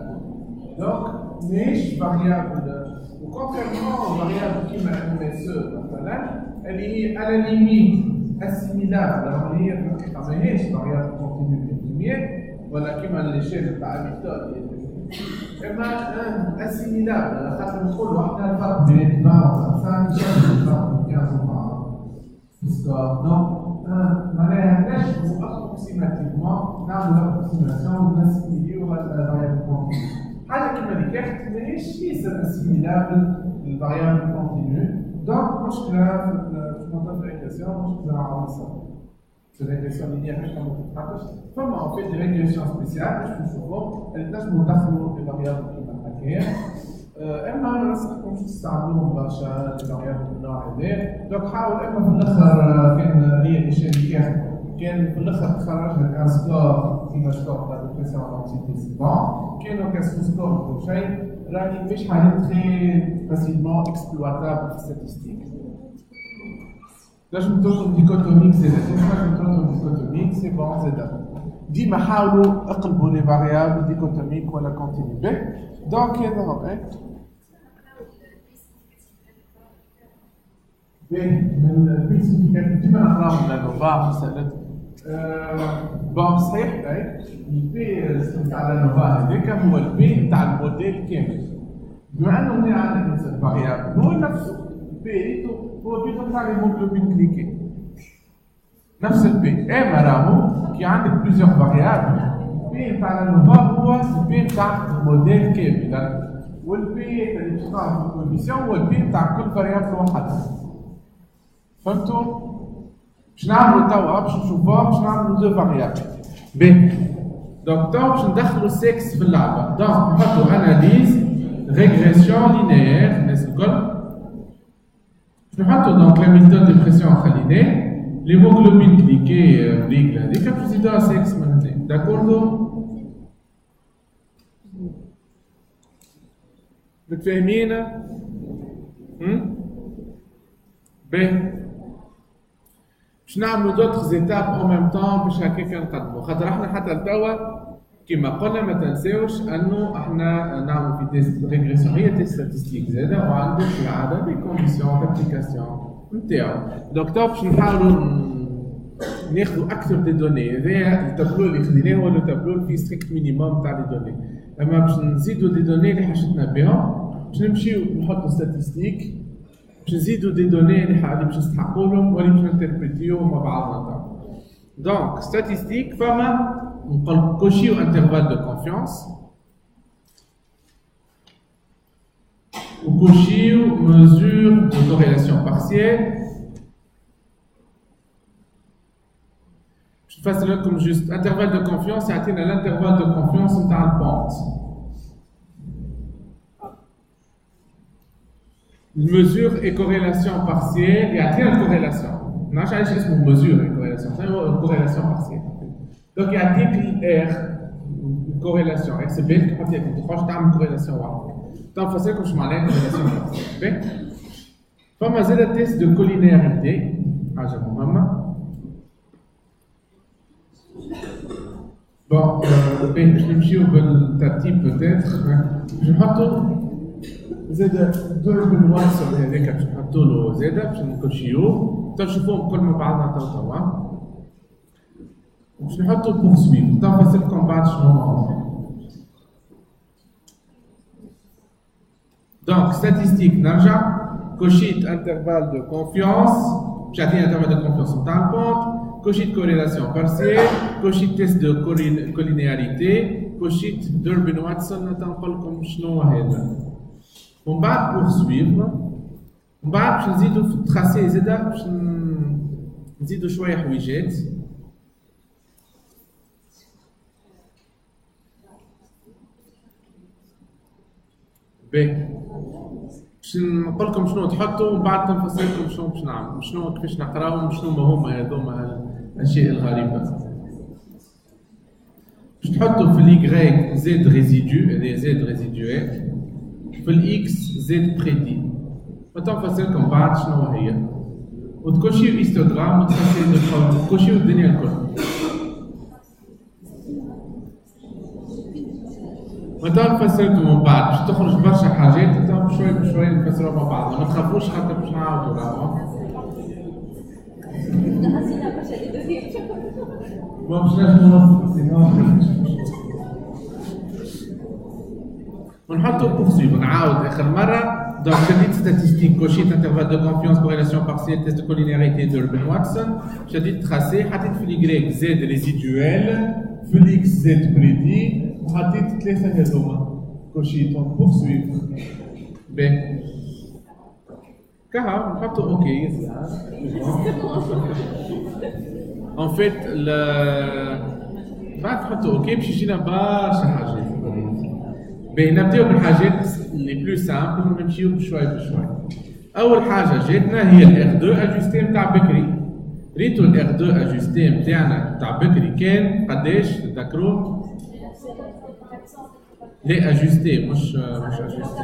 Speaker 1: Donc, mais variable, contrairement aux variables qui m'intéressent, elle est à la limite assimilable. Alors, il y a une variable continue première, voilà qui m'a l'échelle de Hamilton. Elle est assimilable. Elle a fait trop loin, elle va mettre 20, 25, 15 ou 20. Donc, là, je vous approximativement, dans l'approximation, vous assimilez à la variable continue. حاجه كما ذكرت ماشي اسيميلابل للفاريابل كونتينيو دونك مشكله في موضوع الريغريسيون مشكله عويصه في الريغريسيون لينيير مش كما تتحقش فما ان فيت ريغريسيون سبيسيال باش نشوفوا اللي نجموا ندخلوا الفاريابل كيما هكايا اما ما ننصحكمش تستعملوهم برشا الفاريابل من النوع هذا، دونك حاول اما في الاخر كان هي الاشاريات كان في الاخر تخرج لك ان سكور كيما سكور تاع ديبرسيون انسيتي سيفون، كانوا كاسو سكور كل شيء راني مش حاجه تري فاسيلمون اكسبلواتابل في الستاتستيك. نجم تطلب ديكوتوميك زاد، نجم تطلب ديكوتوميك سي بون زاد. ديما حاولوا اقلبوا لي فاريابل ديكوتوميك ولا كونتينيو بي. دونك هذا هو من البيسيفيكات ديما نقراهم لانوفا مسألة بون صحيح البي تاع لانوفا هذاك هو البي تاع الموديل كامل. بما انه هنا عندنا فاريابل هو نفسه البي هو بي تاع الهيموغلوبين كليكي نفس البي. اما راهو كي عندك بليزيور فاريابل البي تاع لانوفا هو البي تاع الموديل كامل، والبي اللي تشتغل في الكوفيسيون هو البي تاع كل فاريابل وحدها. فهمتوا؟ باش نعملوا توا باش نشوفوها باش نعملوا دو فاريابل. باهي دونك توا باش ندخلوا السكس في اللعبه. دونك نحطوا اناليز ريغريسيون لينيير الناس الكل. باش نحطوا دونك لا ميثود دي بريسيون خليناه ليموغلوبين كليكي بريكل هذيك باش نزيدوها سكس من هنا. داكوردو؟ متفاهمين؟ باهي باش نعملوا دوطخ زيتاب او ميم طون باش هكاك نقدموا، خاطر احنا حتى لتوا كيما قلنا ما تنساوش انه احنا نعملوا في تيست ريغريسيون هي تيست ستاتستيك زاده وعندك في العاده دي كونديسيون دابليكاسيون نتاعو. دونك توا باش نحاولوا ناخذوا اكثر دي دوني. هذايا التابلو اللي خديناه هو لو تابلو اللي فيه ستريكت مينيموم تاع لي دوني، اما باش نزيدوا دي دوني اللي حشتنا بهم باش نمشيو نحطوا ستاتستيك باش نزيدوا دي دوني اللي باش نستحقوا لهم واللي باش نانتربريتيوهم مع بعضنا. دونك ستاتستيك فما نقول كوشيو انترفال دو كونفيونس وكوشيو ميزور دو كوريلاسيون بارسيال. باش نفسر لكم جوست انترفال دو كونفيونس يعطينا الانترفال دو كونفيونس نتاع البونت. mesure et corrélation partielle, il y a quelle corrélation? On a cherché ce mot mesure et corrélation, c'est une corrélation partielle. Donc il y a R, une corrélation, R c'est belle, quand il y a des trois, je t'ai une corrélation. Donc facile comme je m'en ai une corrélation partielle. Comme c'est le test de collinéarité, j'aime maman. Bon, je vais me chier au bon tartib peut-être. Je vais زادا دوربن واتسون هذاك باش نحطوا له زادا باش نكوشيو تشوفوهم كل مع بعضنا توا باش نحطوا بورسويف. تو نفسركم بعد شنو هو. دونك ستاتستيك نرجع كوشيت انترفال دو كونفيونس باش يعطينا انترفال دو كونفيونس نتاع البونت، كوشيت كوريلاسيون بارسيال، كوشيت تيست دو كولينياريتي، كوشيت دوربن واتسون. نقول لكم شنو هو هذا. ومن بعد بورسويفر ومن بعد باش نزيدو في التراسي زادا باش نزيدو شويه حويجات. باهي باش نقول لكم شنو تحطوا ومن بعد نفسر لكم شنو باش نعمل شنو كيفاش نقراوهم شنو هما هذوما الاشياء الغريبه. باش تحطوا في اليغريك زد ريزيدو هذه زد ريزيدوال، في الاكس زد بريدي. وتنفسر لكم بعد شنو هي وتكوشيو هيستوغرام وتكوشيو الدنيا الكل. وتنفسر لكم من بعد باش تخرج برشا حاجات بشوي بشوي نفسروها مع بعض. ما تخافوش خاطر باش نعاودوا راهو ما باش نجمو ونحطوا بورسويف. نعاود اخر مره. دونك شديت ستاتستيك كوشيت انترفال دو كونفيونس كوريلاسيون بارسيال تيست كولينياريتي دوربن واتسون. شديت تراسي حطيت في اليغريك زد ريزيدوال، في الاكس زد بريدي، وحطيت ثلاثه هذوما كوشيتهم بورسويف. باهي كها نحطوا اوكي. ان فيت بعد تحطوا اوكي باش يجينا برشا حاجات. نبداو بالحاجات اللي بلو سامبل ونمشيو بشوي بشوي. اول حاجه جاتنا هي الار 2 اجوستي نتاع بكري. ريتو الار 2 اجوستي نتاعنا نتاع بكري كان قداش تذكروا؟ لا اجوستي مش اجوستي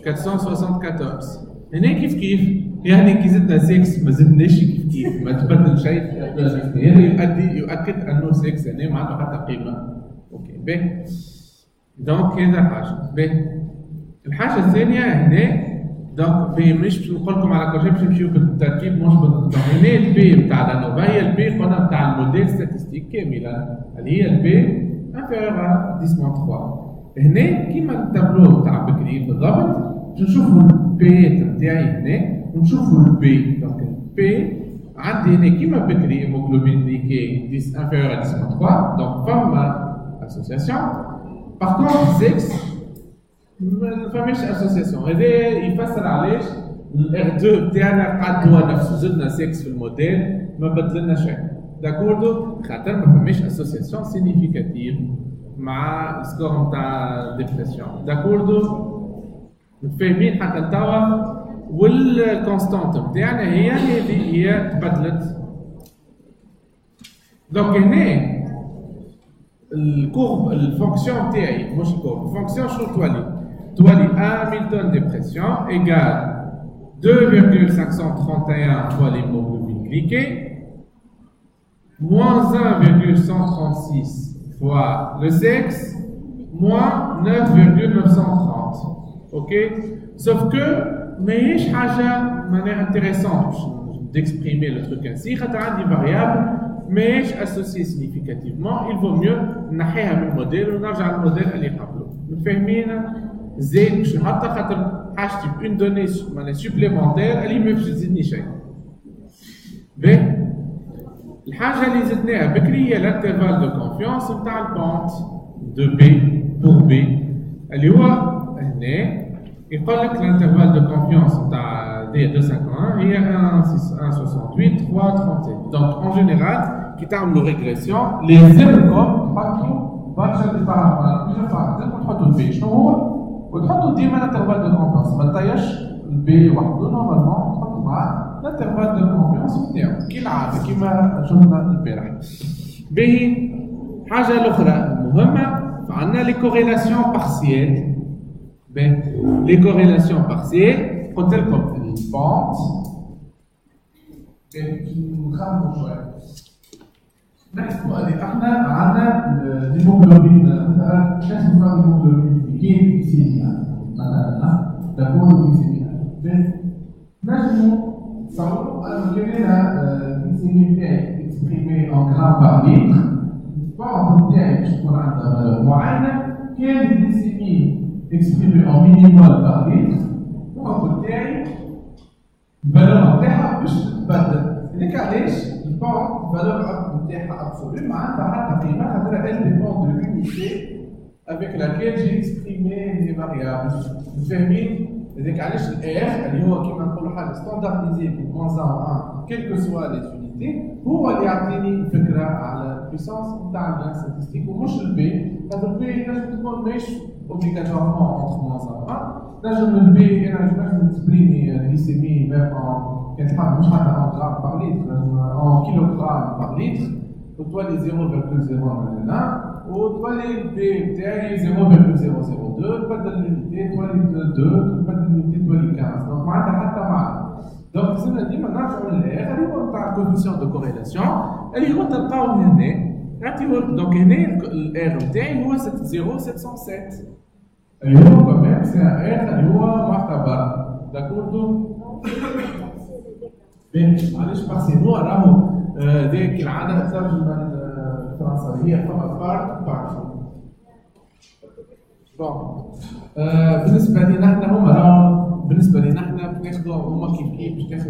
Speaker 1: 474. هنا كيف يعني كي زدنا 6 ما زدناش كيف ما تبدل شيء في الار 2 اجوستي. هذا يؤكد انه 6 هنا ما عنده حتى قيمه. اوكي باهي دونك هذا حاجه باهي. الحاجه الثانيه هنا دونك بي مش باش نقول لكم على كل شيء باش نمشيو بالترتيب مش بالترتيب. هنا البي نتاع لانوفا هي البي قلنا نتاع الموديل ستاتستيك كامله اللي هي البي انفيريور ا 10 3. هنا كيما التابلو نتاع بكري بالضبط باش نشوفوا البي نتاعي هنا ونشوفوا البي. دونك البي عندي هنا كيما بكري هيموغلوبين ليكي 10 انفيريور ا 10 3. دونك فما اسوسياسيون. باغ كونتر 6 ما فماش اسوسياسيون. هذا يفسر علاش الار 2 بتاعنا قد هو نفسه زدنا 6 في الموديل ما بدلنا شيء. داكوردو خاطر ما فماش اسوسياسيون سينيفيكاتيف مع السكور نتاع ديبرسيون. داكوردو متفاهمين حتى توا. والكونستانت بتاعنا هي هذه هي تبدلت. دونك هنا الكورب الفونكسيون تاعي مش الكورب الفونكسيون شنو تولي؟ تولي 1 ميلتون دي بريسيون ايغال 2,531 fois l'hémoglobine glyquée moins 1,136 fois le sexe moins 9,930. Ok? Sauf que ماهيش حاجة معناها intéressante d'exprimer le truc ainsi خاطر عندي variable ماهيش associée significativement. Il vaut mieux نحيها من الموديل ونرجع للموديل اللي قبله. متفاهمين؟ زيد باش نحطها خاطر حاجتي بون دوني معناها سوبليمونتير اللي ما باش تزيدني شيء. باهي الحاجه اللي زدناها بكري هي الانترفال دو كونفيونس نتاع البونت دو بي بور بي اللي هو هنا يقول لك الانترفال دو كونفيونس نتاع دي 251 هي 1,68 3,37. دونك اون جينيرال كي تعملوا ريغريسيون لي زيركم تحطوا برشا دي بارامتر بليزيور بارامتر وتحطوا البي شنو هو وتحطوا ديما الانترفال دو كونفيونس. ما تطيش البي وحده نورمالمون تحطوا معاه الانترفال دو كونفيونس نتاعو كي العاده كيما شفنا البارح. باهي حاجه الاخرى مهمه عندنا لي كوريلاسيون بارسيال. باهي لي كوريلاسيون بارسيال قلت لكم البونت نخمموا شويه. نحسبوا اللي احنا عندنا الهيموغلوبين مثلا نحسبوا الهيموغلوبين كيف جليسيميا مثلا تكون جليسيميا. نجموا نصوروا انه كان لنا الجليسيميا بتاعي اكسبريمي اون غرام بار لتر. البونت بتاعي باش تكون عندها فالور معينه. كان الجليسيميا اكسبريمي اون مينيمال بار لتر. البونت بتاعي الفالور بتاعها باش تتبدل. هذاك علاش البونت الفالور نتاعها ابسولو ما عندها حتى قيمه خاطر elle dépend de l'unité avec laquelle j'ai exprimé les variables. فاهمين؟ هذاك علاش الار اللي هو كيما نقولوا حاجه ستاندارديزي بموان 1 كيل كو سوا لي زونيتي هو اللي يعطيني فكره على البيسونس نتاع البيان ستاتستيك ومش البي. خاطر البي تنجم تكون ماهيش اوبليغاتوارمون اونتر موان 1. نجم البي انا نجم نسبريمي ليسيمي ميم كان تحب مش حتى اون غرام بار لتر اون كيلوغرام بار لتر وتولي 0,01 وتولي البي بتاعي 0,002 تبدل اليونيتي تولي 2 تبدل اليونيتي تولي 15. دونك ما عندها حتى معنى. دونك لازمنا ديما نرجعوا للاخر اللي هو نتاع الكوفيسيون دو كوريلاسيون اللي هو تلقاوه هنا نعطيوه. دونك هنا الار بتاعي هو 0,707 اللي هو كمان سي ان ار اللي هو معتبر. داكوردو معلش بارسينو راهو ذاك العاده الترجمه الفرنسيه فما بارت. بون بالنسبه لنا احنا هما راهو بالنسبه لنا احنا بناخذوا هما كيف باش تاخذ.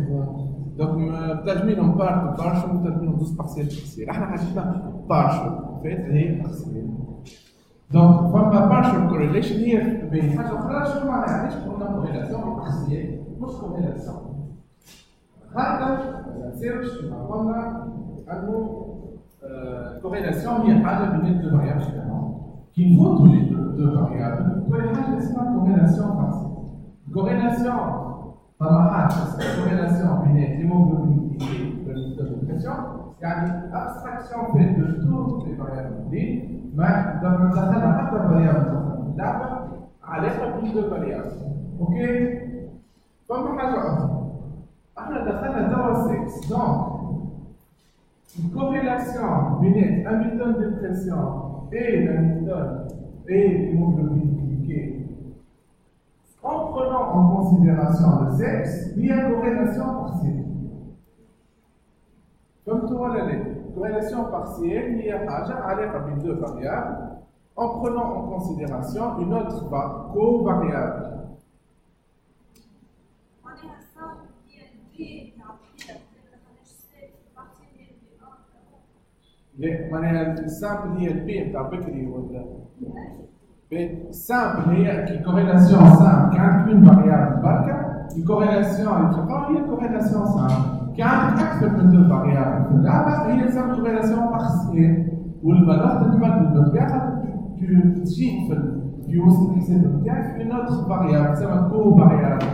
Speaker 1: دونك ترجمينهم بارت بارشل وترجمينهم دوز بارسيال بارسيال. احنا حاجتنا بارشل فات هي بارسيال. دونك فما بارشل كوريليشن هي بين حاجه اخرى. شنو معناها علاش قلنا كوريلاسيون بارسيال مش كوريلاسيون؟ خاطر سيرش كما قلنا انه كوريلاسيون هي حاجه بين دو فاريابل ديفيرون qu'il faut tous les deux variables, il faut les faire une corrélation partielle. Corrélation, par la corrélation entre l'hémoglobine et le méthode de pression, c'est-à-dire abstraction faite de toutes les variables, mais dans le cas de la variable, là, علاقة بين deux variables. Ok? فما حاجة أخرى. احنا دخلنا توا 6. Donc, une corrélation بين Hamilton de pression et Hamilton et l'hémoglobine glycée en prenant en considération le sexe, il y a une corrélation partielle. Comme tu vois la corrélation partielle, il y a une deux variables en prenant en considération une autre covariable. معناها السامبل هي البي نتاع بكري ولا simple هي كي كوريلاسيون simple كي عندك اون فاريابل بركه الكوريلاسيون اللي تلقاها هي كوريلاسيون simple كي عندك اكثر من دو فاريابل في اللعبه هي تسمى كوريلاسيون بارسيال والفالور تتبدل بالطبيعه تجيك في وسط الحساب نتاعك اون اوتر فاريابل تسمى كو فاريابل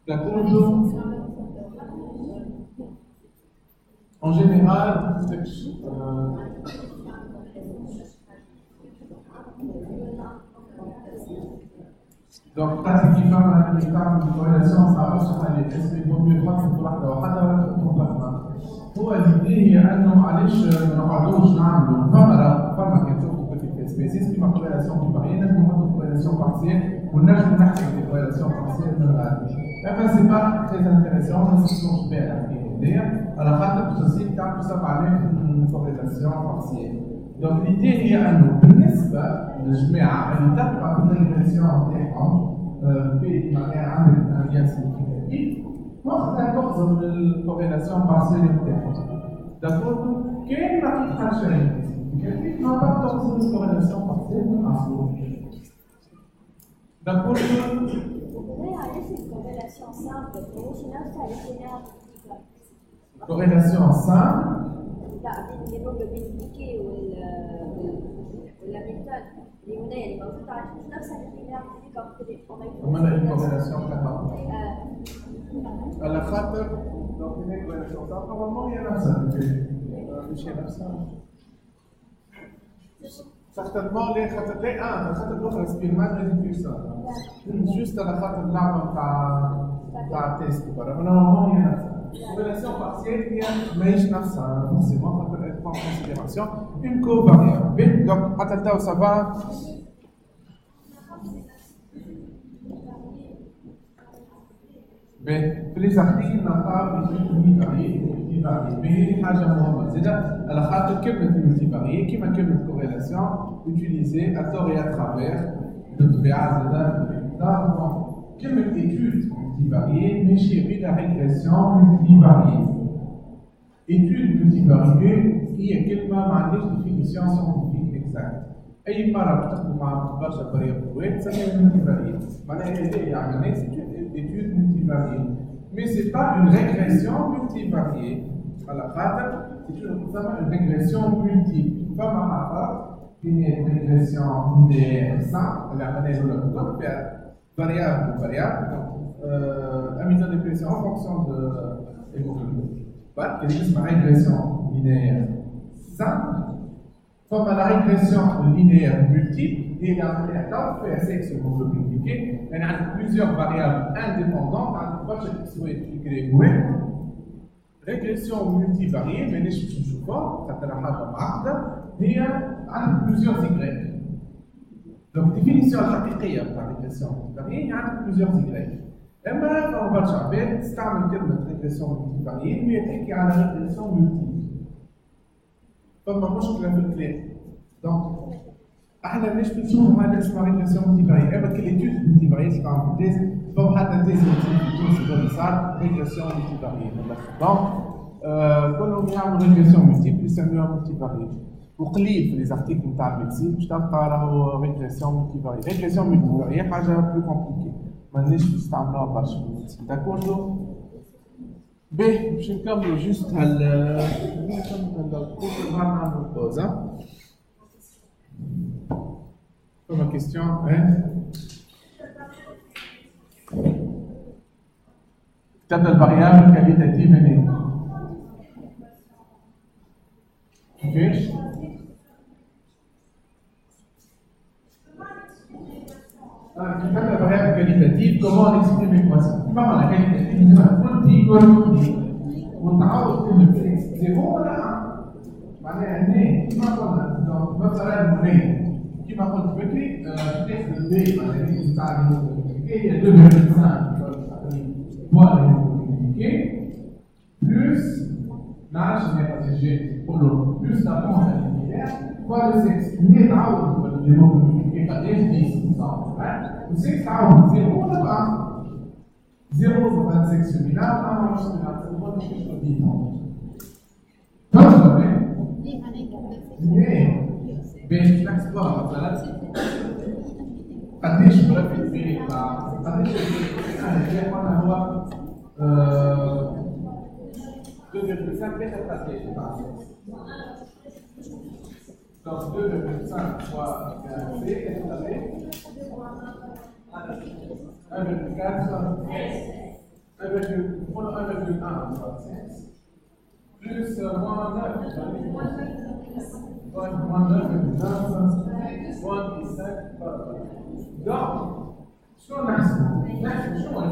Speaker 1: تكون en général, donc, pratiquement, la corrélation, ça va sur est-ce qu'il vaut mieux prendre cette واحدة واحدة ولا تكون هو l'idée هي انه معليش ما نقعدوش نعملوا فما كان تشوفوا في سبيسيس كيما كوريلاسيون كيفاريين نجموا نحطوا كوريلاسيون بارسيال ونجموا نحكي في كوريلاسيون بارسيال من بعد. اما سي با تري انتريسون ما نسيتوش بها الحكايه على خاطر التوصيل تاع 7000 من كوريلاسيون بارسيال. دونك l'idée هي انه بالنسبه للجماعه اللي تقرا في الريغريسيون تاعهم في معناها عندك ان ليان سيغنيفيكاتيف وقتها تخزن الكوريلاسيون بارسيال تاعهم. داكور كاين ما تفهم شيء كيف ما تخزن الكوريلاسيون بارسيال من اصله. داكور
Speaker 2: corrélation simple, mais au final, ça a été linéaire.
Speaker 1: Corrélation simple.
Speaker 2: l'hémoglobine glycée ou l'Hamilton, اللي هنا اللي موجود عندهم نفس اللينير
Speaker 1: كما هنا الكوريلاسيون تاعها على خاطر دونك هنا الكوريلاسيون تاعها نورمالمون هي نفسها مش هي نفسها certainement les خاطر لي خاطر الاخرى سبيرمان لازم يوصل جوست على خاطر اللعبه تاع التيست برا نورمالمون هي نفسها الكوريلاسيون بارسيال هي ماهيش نفسها فورسيمون خاطر elle prend en considération une covariable donc حتى لتو ça va في لي زارتيكل نلقاو ملتي فاريي مي حاجه مهمه زيدا على خاطر كلمه ملتي فاريي كيما كلمه كوريلاسيون اوتيليزي ا تور اي ا ترافير بالطبيعه زيدا كلمه ايتود ملتي فاريي ماشي غير ريغريسيون ملتي فاريي ايتود ملتي فاريي هي كلمه ما عندهاش ديفينيسيون ساينتيفيك اكزاكت اي مره تخدم مع برشا فاريابل تسميها ملتي فاريي معناها هي عمليه étude multivariée. Mais ce n'est pas une régression multivariée. À la rate, c'est une régression multiple. Comme à une régression linéaire simple, la manière dont on peut faire variable ou variable, Hamilton de pression en fonction de l'hémoglobine. C'est une régression linéaire simple. Comme à la régression linéaire multiple, et la manière dont on fait sexe hémoglobine glycée, il y a plusieurs variables indépendantes, régression multivariée, mais les choses souvent, il y a plusieurs Y. Donc, définition حقيقية de la régression multivariée, il y a plusieurs Y. أما on va savoir, استعمل كلمة régression multivariée, mais تحكي على régression multiple. فما مشكلة في الكلام. Donc, احنا ليش بنشوفوا هذا اسمه ريغريسيون مولتيفاريي اما كليتود مولتيفاريي تاع التيز فهو حتى التيز اللي صار ريغريسيون مولتيفاريي دونك كلهم يعملوا ريغريسيون مولتيبل يسموها مولتيفاريي وقليل في لي زارتيكل نتاع الميديسين باش تلقى راهو ريغريسيون مولتيفاريي ريغريسيون مولتيفاريي حاجه بلو كومبليكي مانيش نستعملوها برشا في الميديسين داكوردو باهي باش نكملوا جوست نكملوا نعملوا بوز Comme question, hein? تبدأ الفاريابل كاليتاتيف هنا. كيفاش؟ تبدأ الفاريابل كاليتاتيف كومون نكسبريم ليكواسيون؟ كيما معنى كاليتاتيف؟ كل دي وتعوض كلمة اكس زيرو ولا 1 معناها هنا كيما قلنا مثلا هنا كيما قلت بكري تاخذ البي معناها تاع هي 2.5 plus l'âge négatif, plus la ponte linéaire, fois le sexe. N'est pas le nombre multiplié par 10%. Le sexe, c'est 0 ou 1. 0 c'est un sexe féminin, 1 c'est un sexe féminin. Donc, vous avez bien l'exploit, مثلا قديش برافيت فيه قديش الفرق هو 2,5 متر قديش donc 2,5 fois 15 qu'est-ce que vous avez 1,1 plus moins 9 donc شلون نحسب؟ شلون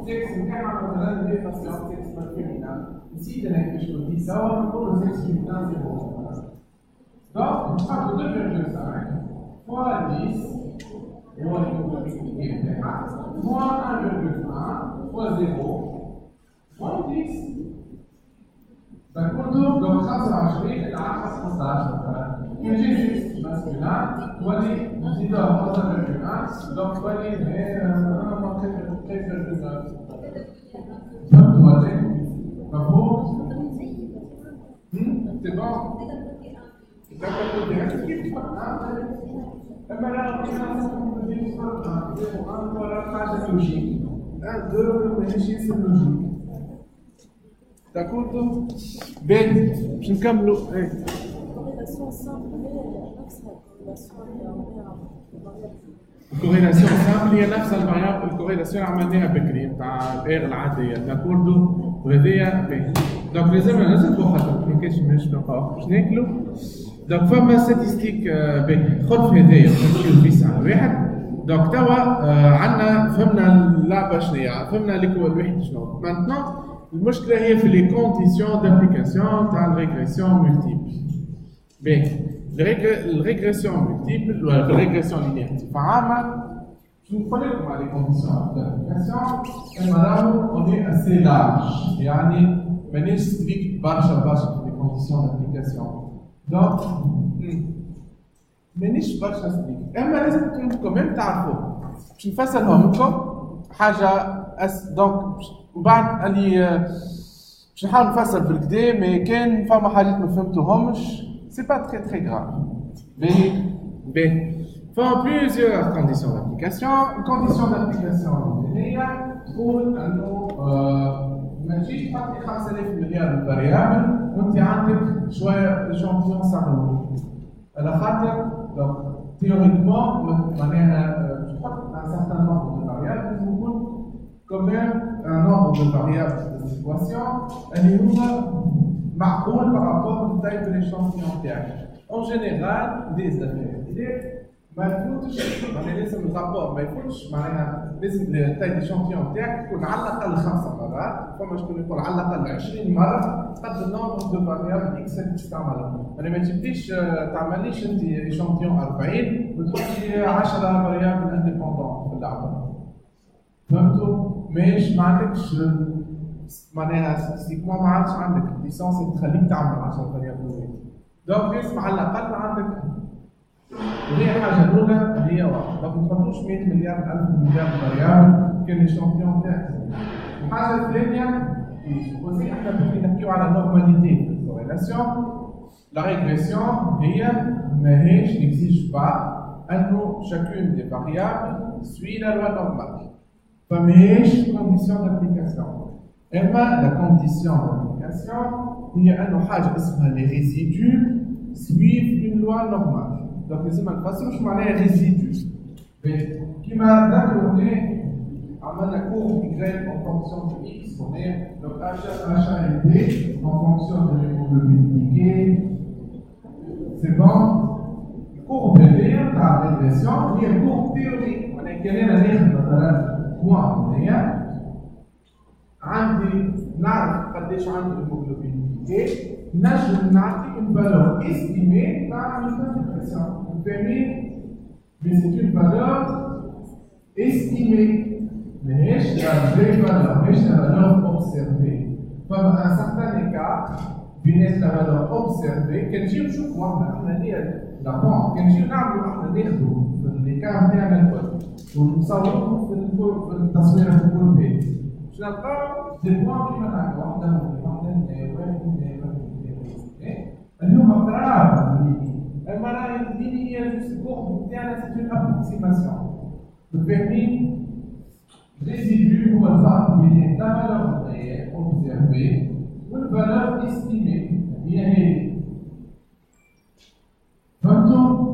Speaker 1: سكس نتاعها مثلا ديفاسيون سكس فيمينا نسيت انا كيفاش قلت سوا نقولوا سكس فيمينا زيرو دونك نحطوا 2,5 فوا 10 هو اللي هو الكبير نتاعها فوا 1,1 فوا 0 فوا 10 تكون دونك 25 على 15 مثلا يجي سكس ماسكولان تولي نزيدوها 1,1 دونك تولي كيف فهمتوا هذا؟ مفهوم؟ سي بون؟ كيف اما لا ولا حاجه لوجيك 1 2 ماشي سي لوجيك داكورد بين باش نكملوا الكوريلاسيون سامبل هي نفس الفاريابل الكوريلاسيون اللي عملناها بكري نتاع الاير العاديه داكوردو وهذيا باهي دونك لازمنا نزيدو خاطر ما كاينش باش نبقاو باش ناكلو دونك فما ستاتيستيك باهي خذ في هذايا ونمشيو في ساعه واحد دونك توا عندنا فهمنا اللعبه شنيا فهمنا الواحد شنو مانتنون المشكله هي في لي كونديسيون دابليكاسيون تاع الريغريسيون مولتيبل باهي الرégression multiple ou la régression linéaire بصفة عامة je vous connais comment les conditions d'application et madame on est assez large يعني مانيش strict برشا في les conditions d'application donc مانيش برشا strict اما لازم انتم كمان تعرفوا باش نفسرهم لكم حاجة دونك وبعد اللي باش نحاول نفسر بالكدا مي كان فما حاجات ما فهمتوهمش c'est pas très grave. B. Font plusieurs conditions d'application. Une condition d'application pour un ماشي تحطي 5000 مليار فاريابل وانت عندك شويه échantillon سهل. على خاطر donc théoriquement معناها تحط un certain nombre de variables لازم يكون quand même un nombre de variables de situation اللي هو معقول par rapport au taille de l'échantillon تاعك. En général, des affaires ما يفوتش معناها لازم الرابور ما يفوتش معناها لازم التاي ديشانتيون تاعك تكون على الاقل 5 مرات، فما شكون يقول على الاقل 20 مره قد النومبر دو فاريابل اكس اللي تستعملها. يعني ما تجيبليش تعمليش انت ايشانتيون 40 وتحطي 10 فاريابل انديبوندون في اللعبه. فهمتوا؟ ماهيش ما عندكش معناها ستاتستيكمون ما عادش عندك ليسونس اللي تخليك تعمل 10 فاريابل. دونك لازم على الاقل عندك وهي الحاجه الاولى اللي هي واحد، ما تحطوش 100 مليار 1000 مليار فاريابل كان الشامبيون تاعك. الحاجه الثانيه وزي احنا نحكيو على نورماليتي في الكوريلاسيون، لا ريغريسيون هي ماهيش نكزيج با انه شاكون دي فاريابل سوي لا لوا نورمال، فماهيش كونديسيون دابليكاسيون. اما لا كونديسيون دابليكاسيون هي انه حاجه اسمها لي ريزيدو سويف اون لوا نورمال. Donc لازم نفسروا شو معناها ريزيدو.
Speaker 3: Qui m'a donné un cours Y en fonction de X, on est donc HALD en fonction de l'hémoglobine glycée. C'est bon. Cours de lire, ta régression, il y a un cours théorique. On est quelle est la lire مثلا point عندي نعرف قديش عندي الهيموجلوبين جليكي نجم نعطي une valeur estimée par une régression. فاهمين؟ Mais c'est une valeur estimée. Mais la vraie valeur, mais la valeur observée. Comme un certain écart, بين la valeur observée, كنجيو نشوفوا احنا لا بون كنجيو نعملوا احنا ناخذوا l'écart نتاع الكل ونصوروه في التصويره في الكل بيت. باش نلقاو دي بوان كيما هكا واحده اليوم قراب اما راهي الدينيه هي الكور نتاعنا سي اون ابروكسيماسيون. فاهمين؟ résidu هو الفرق بين la valeur réelle observée والvaleur estimée. هي هي. فهمتوا؟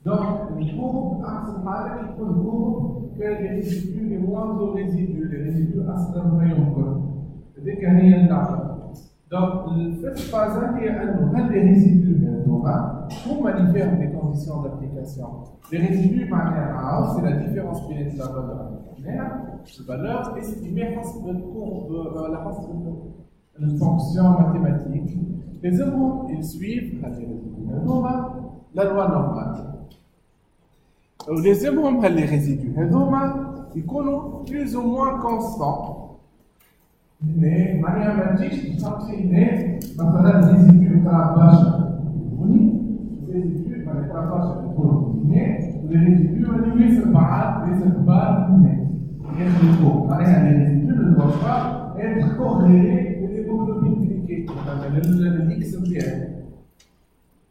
Speaker 3: Donc, le cours أحسن حاجة يكون cours que les résidus les moindres résidus, les résidus أصغر ما يمكن. هذيك هي اللعبة. Donc, الفيرست فاز هي أنه هل les résidus هذوما هما اللي فيهم des conditions d'application. Les résidus معناها c'est la différence بين la valeur la valeur estimée حسب الcourbe على حسب الfonction mathématique. Les hommes ils suivent la loi normale. Les hommes les résidus ils sont plus ou moins constants. Mais manière magique مثلا الريزيدو تاع باشا الريزيدو تاع باشا les résidus اللي يصير بعض يصير بعض معناها les résidus ne doivent pas être corrélés للهيموجلوبين glycée للإكس نتاعي.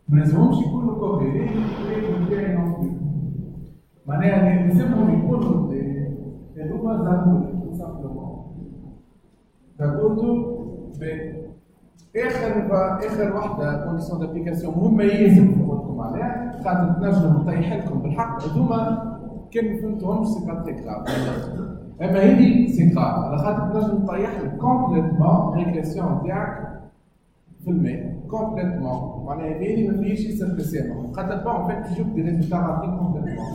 Speaker 3: ما لازمهمش يكونوا كوريلي للهيموجلوبين نتاعي نون بلو. معناها لازمهم يكونوا هذوما زعمولي تو سامبلومون. فقلتوا اخر وحده كونديسيون دابليكاسيون مهمه يلزم نقولكم عليها خاطر تنجموا نطيح لكم بالحق هذوما كان ما فهمتوهمش سي با تري كراف. اما هذه سي كراف على خاطر تنجم تطيح لك كومبليتمون ريغريسيون تاعك في الماء كومبليتمون. معناها هذه ما فيهاش ياسر تسامح خاطر بون فيك تجيب دي ريزولتا راطين كومبليتمون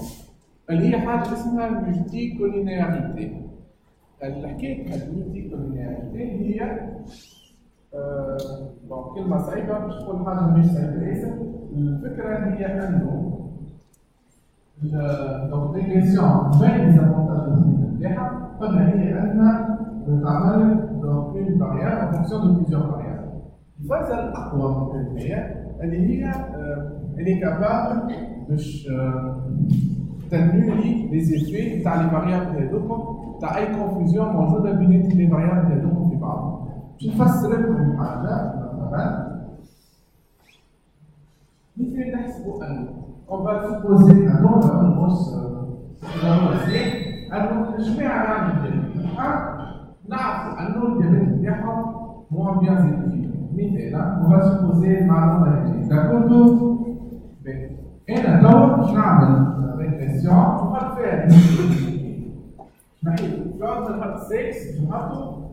Speaker 3: اللي هي حاجه اسمها الملتي كولينياريتي. الحكايه تاع الملتي كولينياريتي هي كلمه صعيبه باش تقول حاجه مش صعيبه ياسر. الفكره هي انه donc régression بين les avantages نتاعها قلنا هي انها تعمل donc une variable en fonction de plusieurs variables. الفازه الاقوى من هي اللي هي اللي كابابل باش تنمي لي زيفي تاع لي فاريابل هذوك تاع اي كونفوزيون موجوده بين لي فاريابل هذوك في بعضهم. باش نفسر لكم حاجه مثلا مثل نحسبوا انه on va supposer انه انه الجميع يعمل ديابيت نعرفوا انه الديابيت نتاعهم موان بيان زيديفيك. مثلا on va supposer المعلومه هذه داكوردو. انا تو باش نعمل ريغريسيون نحط فيها نحيد في عوض نحط 6 نحطوا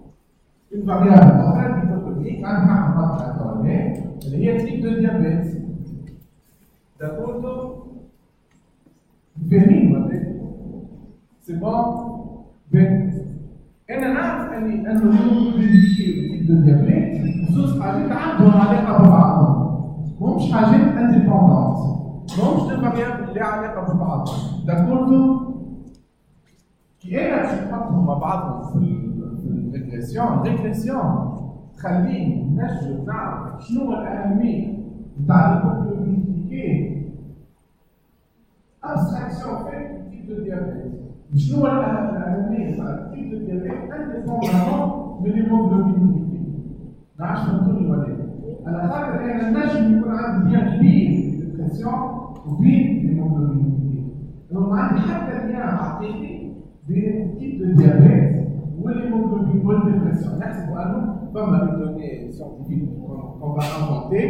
Speaker 3: une variable اخرى ديكوتوميك عندها نحطها تولي اللي هي تيب دو ديابيت. داكوردو فاهمين ولا سي بون؟ انا نعرف انه الهيموجلوبين دو ديابيت زوج حاجات عندهم علاقه ببعضهم ماهمش حاجات انديبوندونت ماهمش دو فاريابل اللي علاقه ببعضهم. داكوردو كي انا باش نحطهم مع بعضهم في الريغريسيون تخليني نجم نعرف شنو الاهميه نتاع الهيموجلوبين glycée. Abstraction fait du type de diabète. شنو الأهمية تاع التيب دو ديابيت انديبوندامون من الهيموجلوبين glycée. ما عادش فهمتوني ولا لا؟ على خاطر أنا نجم يكون عندي ليان كبير بين البريسيون وبين الهيموجلوبين glycée. لو ما عندي حتى ليان حقيقي بين التيب دو ديابيت والهيموجلوبين والديبرسيون. نحسبوا أنه فما دي دوني سيانتيفيك qu'on va inventer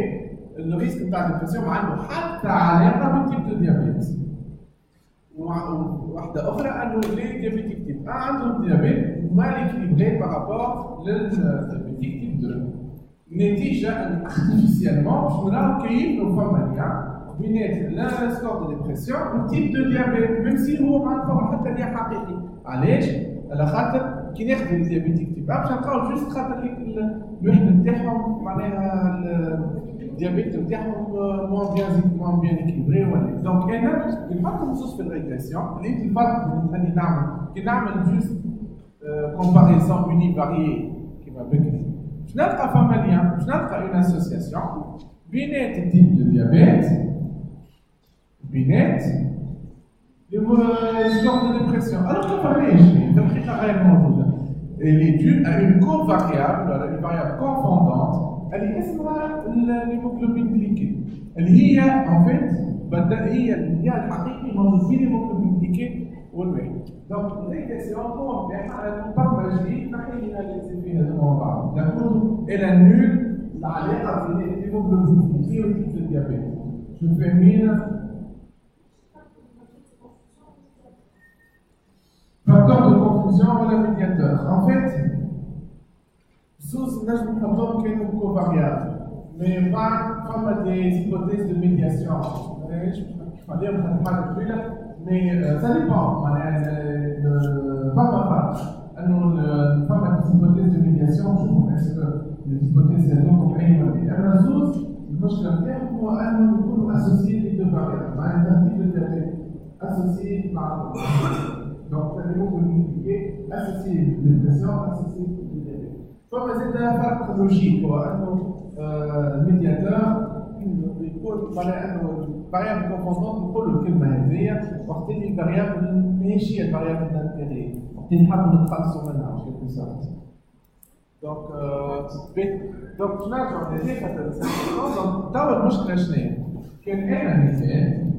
Speaker 3: le risque نتاع الديبرسيون ما عنده حتى علاقة بالتيب دو ديابيت. واحدة أخرى أنه لي ديابيتيك تيب 1 عندهم ديابيت ما ليكيليبري بارابور للديابيتيك تيب 2. النتيجة أن ارتيفيسيالمون باش نراو كاين فما ليان بين لا سكور دو ديبرسيون والتيب دو ديابيت ميم سي هو ما عنده حتى ليان حقيقي. علاش؟ على خاطر كي ناخذ الديابيتيك تيب 1 باش نلقاو جوست خاطر الوحدة نتاعهم معناها الديابيت نتاعهم موان بيان اكيليبري ولا دونك انا كي نحط نصوص في الريغريسيون اللي الفرق بين اني نعمل جوست كومباريزون اوني فاريي كيما بكري باش نلقى فما ليان باش نلقى اون اسوسياسيون بينات التيب دو ديابيت بينات سكور دو ديبرسيون الوغ ما فماش في الحقيقه غير موجوده. Elle est due à une covariable, une variable confondante, elle est l'hémoglobine glycée. Elle est en fait, هي الحقيقي موجود في الهيموجلوبين glycée والواحد. Donc l'équation نتاعها نبرمج نحي لها الانزيم هذوما مع بعض. نقولوا elle annule العلاقه بين الهيموجلوبين glycée والتيب دو ديابيت. شنو فاهمين؟ Facteur de confusion ou le médiateur. En fait, sous nage nحطهم كانوا covariables, mais pas des hypothèses de médiation. Mais ça dépend. Pas. Pas des hypothèses de médiation. Est-ce que les hypothèses sont أما sous المشكلة نتاعهم هو أنه يكونوا associés les deux variables. معناتها التيب دو ديابيت associé مع donc, l'hémoglobine glycée associée à la dépression, associée au diabète. Comme c'est un facteur logique, le médiateur, variable confondante, نقول الكلمة هذيا وقت اللي الفاريابل ماشي الفاريابل d'intérêt، وقت اللي نحبوا نتخلصوا منها en quelque sorte. Donc, نرجعوا لهذيك donc توا المشكلة شنو هي؟ كان أنا مثال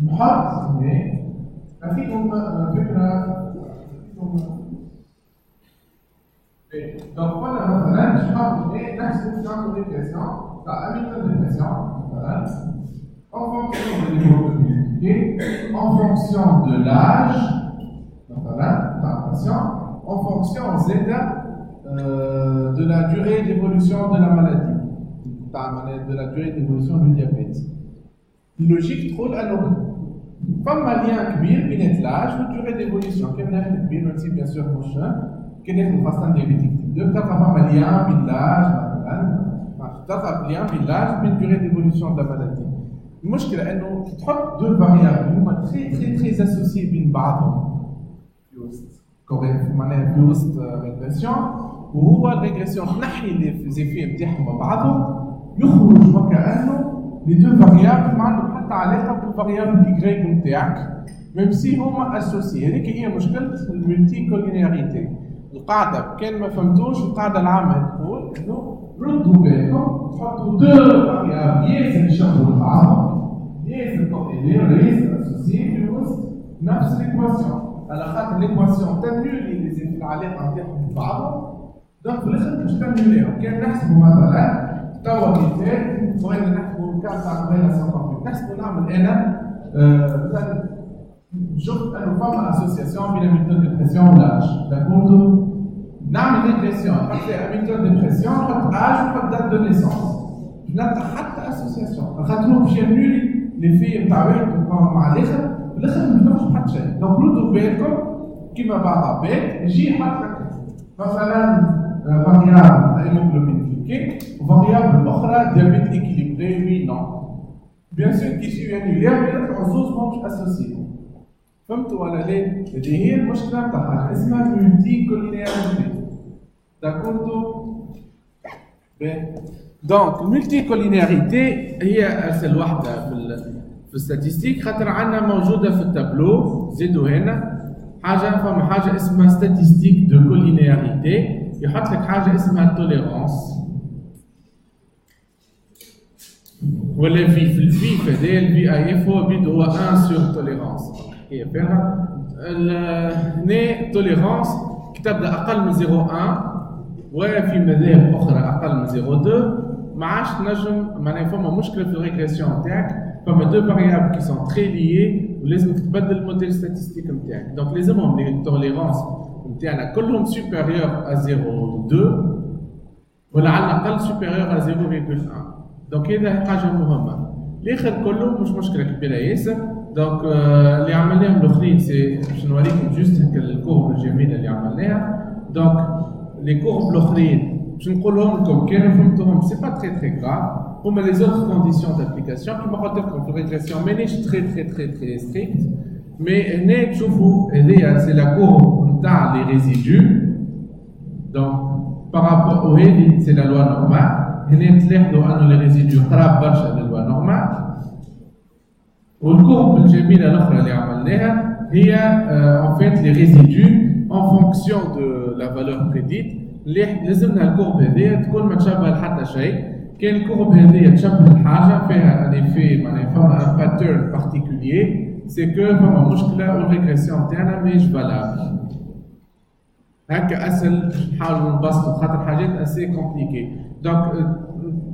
Speaker 3: نحط هنا أعطيكم فكرة donc voilà مثلا باش نحط هنا نحسب نعمل ريغريسيون تاع اميتال ديبرسيون مثلا en fonction de l'hémoglobine en fonction de l'âge مثلا تاع الباتient en fonction زادا de la durée d'évolution de la maladie de la durée d'évolution du diabète. Logique تقول انه فما ليان كبير بين اللاج والدوري ديفوليسيون كيما ناخذ كبير ماشي بيان سور مش كي ناخذ خاصه ديابيتيك تيب 2 تلقى فما ليان بين اللاج مثلا تلقى ليان بين اللاج بين الدوري ديفوليسيون دا مالادي. المشكله انه تحط دو فاريابل هما تري اسوسيي بين بعضهم في وسط معناها في وسط ريغريسيون وهو الريغريسيون تنحي لي زيفي نتاعهم مع بعضهم يخرج وكانه لي دو فاريابل ما عندهم حتى علاقه بالفاريابل دي غريك نتاعك ميم سي هما اسوسي. هذيك هي مشكله الملتي كولينياريتي. القاعده كان ما فهمتوش القاعده العامه تقول انه ردوا بالكم تحطوا دو فاريابل ياسر يشبهوا بعضهم ياسر ياسر اسوسي في وسط نفس ليكواسيون على خاطر ليكواسيون تنولي في العلاقه نتاعهم ببعضهم دونك في الاخر باش تنوليهم. كان نحسبوا مثلا توا مثال بغينا نحكوا كاع تاع ريلاسيون نحسبوا نعمل انا مثلا شفت انه فما اسوسياسيون بين ميثود ديبرسيون ولاج داكوردو نعمل ريغريسيون نحط فيها ميثود ديبرسيون نحط اج ونحط دات دو نيسونس نلقى حتى اسوسياسيون خاطر باش ينولي لي في نتاع واحد مع الاخر في الاخر ما نفهمش حتى شيء. دونك ردوا بالكم كيما بعض بالك يجي يحط لك مثلا فاريابل هيموجلوبين وفاريابل اخرى ديابيت اكيليبري وي نون بيان سور كي يجيو يانولير بيناتهم عزوز ماهمش اسوسيي. فهمتوا ولا لا؟ هذه هي المشكله نتاعها اسمها ملتي كولينياريتي داكوردو. دونك الملتي كولينياريتي هي اسهل وحده في الستاتستيك خاطر عندنا موجوده في التابلو. زيدوا هنا فما حاجه اسمها ستاتستيك دو كولينياريتي يحط لك حاجه اسمها توليرانس ولا في الفي هذايا الفي اي اف هو بيدو هو 1 سور توليرانس هي فيها هنا توليرانس كتبدا اقل من 0.1 وفي مذاهب اخرى اقل من 0.2 ما عادش تنجم معناها فما مشكله في الريغريسيون تاعك فما دو فاريابل كي سون تري ليي
Speaker 1: ولازم تبدل الموديل ستاتستيك نتاعك. دونك لازمهم لي توليرونس نتاعنا كلهم سوبيريور ا 0.2 ولا على الاقل سوبيريور ا 0.1. دونك هذا حاجه مهمه. الاخر كله مش مشكله كبيره ياسر. دونك اللي عملناهم الاخرين سي باش نوريكم جوست هكا الكورب الجميله اللي عملناها. دونك لي كورب الاخرين باش نقولهم لكم كانوا فهمتوهم سي با تري تري غراف. هما لي زوتر كونديسيون دابليكاسيون كيما قلت لكم في الريغريسيون مانيش تري تري تري تري ستريكت. مي هنا تشوفوا هذيا سي لا كورب نتاع لي ريزيدو. دونك بارابور وهذه سي لا لوا نورمال. هنا تلاحظوا انه لي ريزيدو قراب برشا للوا نورمال. والكورب الجميله الاخرى اللي عملناها هي en fait les résidus en fonction de la valeur prédite. لازمنا الكورب هذه تكون ما تشبه لحتى شيء. كان الكورب هذه تشبه الحاجه فيها ان ايفي معناها فما ان باترن بارتيكولير سي كو فما مشكله والريغريسيون تاعنا ماهيش فالابل. هكا اسهل نحاولوا نبسطوا خاطر حاجات اسي كومبليكي. دونك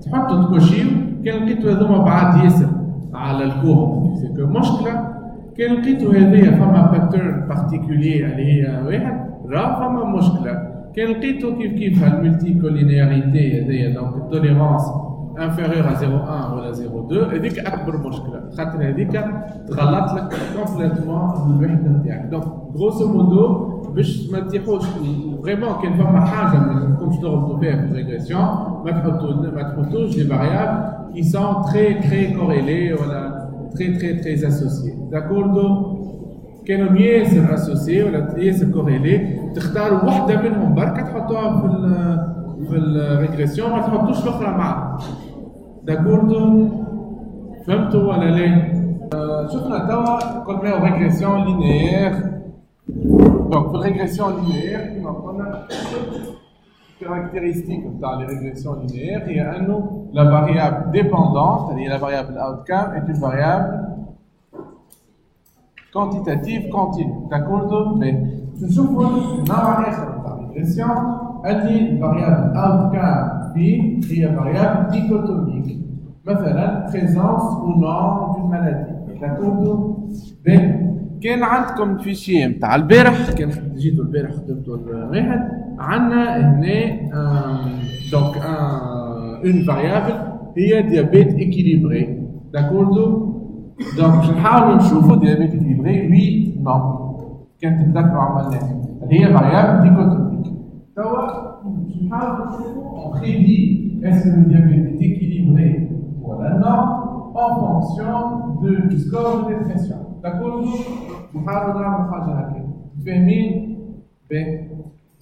Speaker 1: تحطوا تكوشيو كان لقيتوا هذوما بعاد ياسر على الكورب سي كو مشكله. كان لقيتوا هذيا فما باترن بارتيكولير اللي هي واحد راه فما مشكله. كان لقيتوا كيف الملتي كولينياريتي هذيا دونك التوليرونس انفيريور ا 0.1 ولا 0.2 هذيك اكبر مشكله خاطر هذيك تغلط لك كومبليتمون الوحده نتاعك. دونك غروسو مودو باش ما تيحوش فريمون كان فما حاجه ما تكونش تغلطوا فيها في الريغريسيون ما تحطوش لي فاريابل كي سون تري تري كوريلي ولا تري تري تري اسوسيي. داكوردو كانوا ياسر اسوسيي ولا ياسر كوريلي تختاروا واحده منهم بركه تحطوها في الريغريسيون ما تحطوش الاخرى معها. داكوردو فهمتوا ولا لا؟ شفنا توا قلنا ريغريسيون لينيير. دونك في الريغريسيون لينيير كما قلنا كاركتيرستيك نتاع لي ريغريسيون لينيير هي انه لا فاريابل ديبوندونت اللي هي لا فاريابل اوتكام est une variable quantitative continue. D'accord? Mais نشوفوا نوع اخر نتاع الريغريسيون اللي الفاريابل outcome فيه هي فاريابل ديكوتوميك. مثلا présence ou non d'une maladie. D'accord? كان عندكم فيشيه نتاع البارح كان جيتوا البارح خدمتوا الواحد عندنا هنا دونك اون فاريابل هي ديابيت اكيليبري. داكوردو دونك باش نحاولوا نشوفوا ديابيت اكيليبري وي نو كان تتذكروا عملناها اللي هي فاريابل ديكوتوميك. توا باش نحاولوا نشوفوا اون بريدي اسكو الديابيت اكيليبري ولا نو en fonction du score de dépression. D'accord? نحاولوا نعملوا حاجه هكا فاهمين؟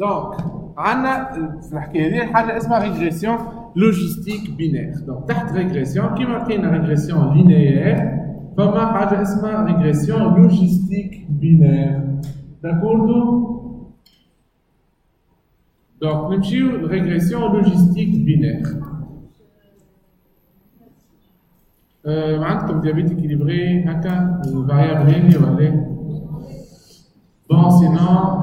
Speaker 1: دونك عندنا في الحكايه هذه حاجه اسمها ريغريسيون لوجيستيك بينير. دونك تحت ريغريسيون كيما لقينا ريغريسيون لينيير فما حاجه اسمها ريغريسيون لوجيستيك بينير. داكوردو؟ دونك نمشيو لريغريسيون لوجيستيك بينير. عندكم ديابيت équilibré هكا الفاريابل هذي ولا بون سينون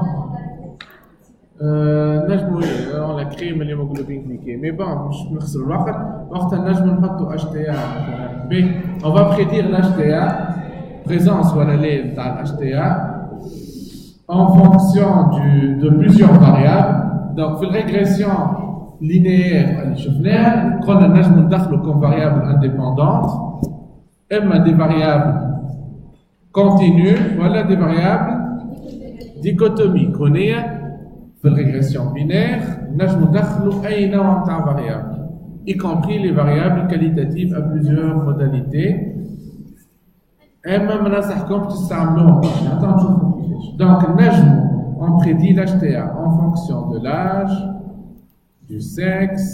Speaker 1: نجمو اون لا كري من الهيموغلوبين كليكي مي بون مش نخسروا الوقت وقتها نجمو نحطوا اش تي ا بي اون فا بريدير لاش تي ا بريزونس ولا لا نتاع الاش تي ا en fonction de plusieurs variables. Donc في الريغريسيون linéaire اللي شفناها قلنا نجم ندخلوا كوم فاريابل انديبوندونت اما دي فاريابل كونتينيو ولا دي فاريابل ديكوتوميك. هنا في الريغريسيون بينير نجم ندخلوا اي نوع نتاع فاريابل y compris les variables qualitatives à plusieurs modalités. اما ما ننصحكمش تستعملوهم حتى نشوفوا كيفاش. دونك نجموا on prédit l'HTA en fonction de l'âge, du sexe,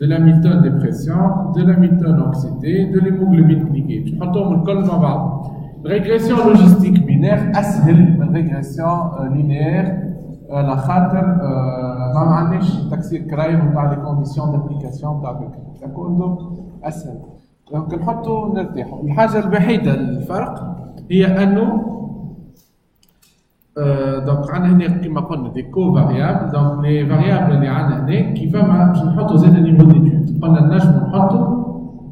Speaker 1: de la Hamilton dépression, de la Hamilton anxiété, de l'hémoglobine glycée. Je prends tout le col dans la régression logistique binaire, أسهل من régression linéaire. La خاطر ما عندناش تكسير كرايم نتاع لي كونديسيون دابليكاسيون تاع بك. داكوردو أسهل. دونك نحطو نرتاحو. الحاجة الوحيدة الفرق هي أنه دونك عندنا هنا كما قلنا دي كو فاريابل. دونك لي فاريابل اللي عندنا هنا كيفما باش نحطوا زاد نيفو ديتود قلنا نجمو نحطوا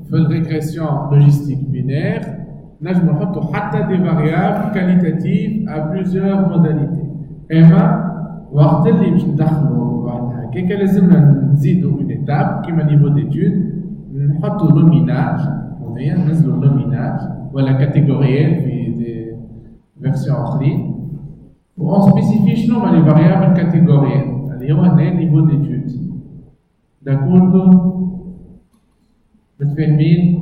Speaker 1: في الريغريسيون لوجيستيك بينير
Speaker 3: نجم نحطوا حتى des variables qualitatives à plusieurs modalités. اما وقت اللي باش ندخلوا بعد هكاك لازمنا نزيدوا une étape كيما niveau d'étude نحطوا nominage هنايا ننزلوا nominage ولا categoriel في des versions اخرين و on spécifie شنو هما les variables catégorielles اللي هو هنا niveau d'étude. داكوردو متفاهمين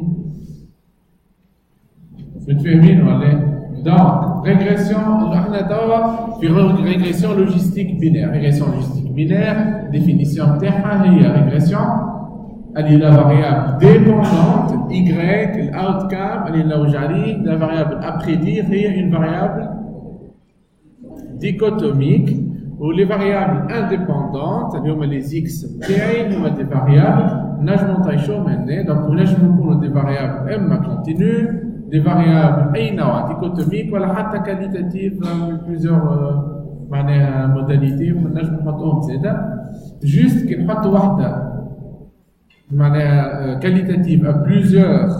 Speaker 3: ولا؟ Donc, régression, احنا توا في régression logistique binaire. Régression logistique binaire, définition تاعها هي régression اللي la variable dépendante y, l'outcome اللي نلوج عليه la variable à prédire هي une variable dichotomique ou les variables indépendantes اللي هما les x نتاعي هما des variables نجمو نطيشو منا. donc نجمو نكونوا des variables اما continues des variables أي نوع dichotomique ولا حتى qualitative plusieurs معناها modalités نجم نحطوهم زادا. juste كي نحطوا واحدة معناها qualitative à plusieurs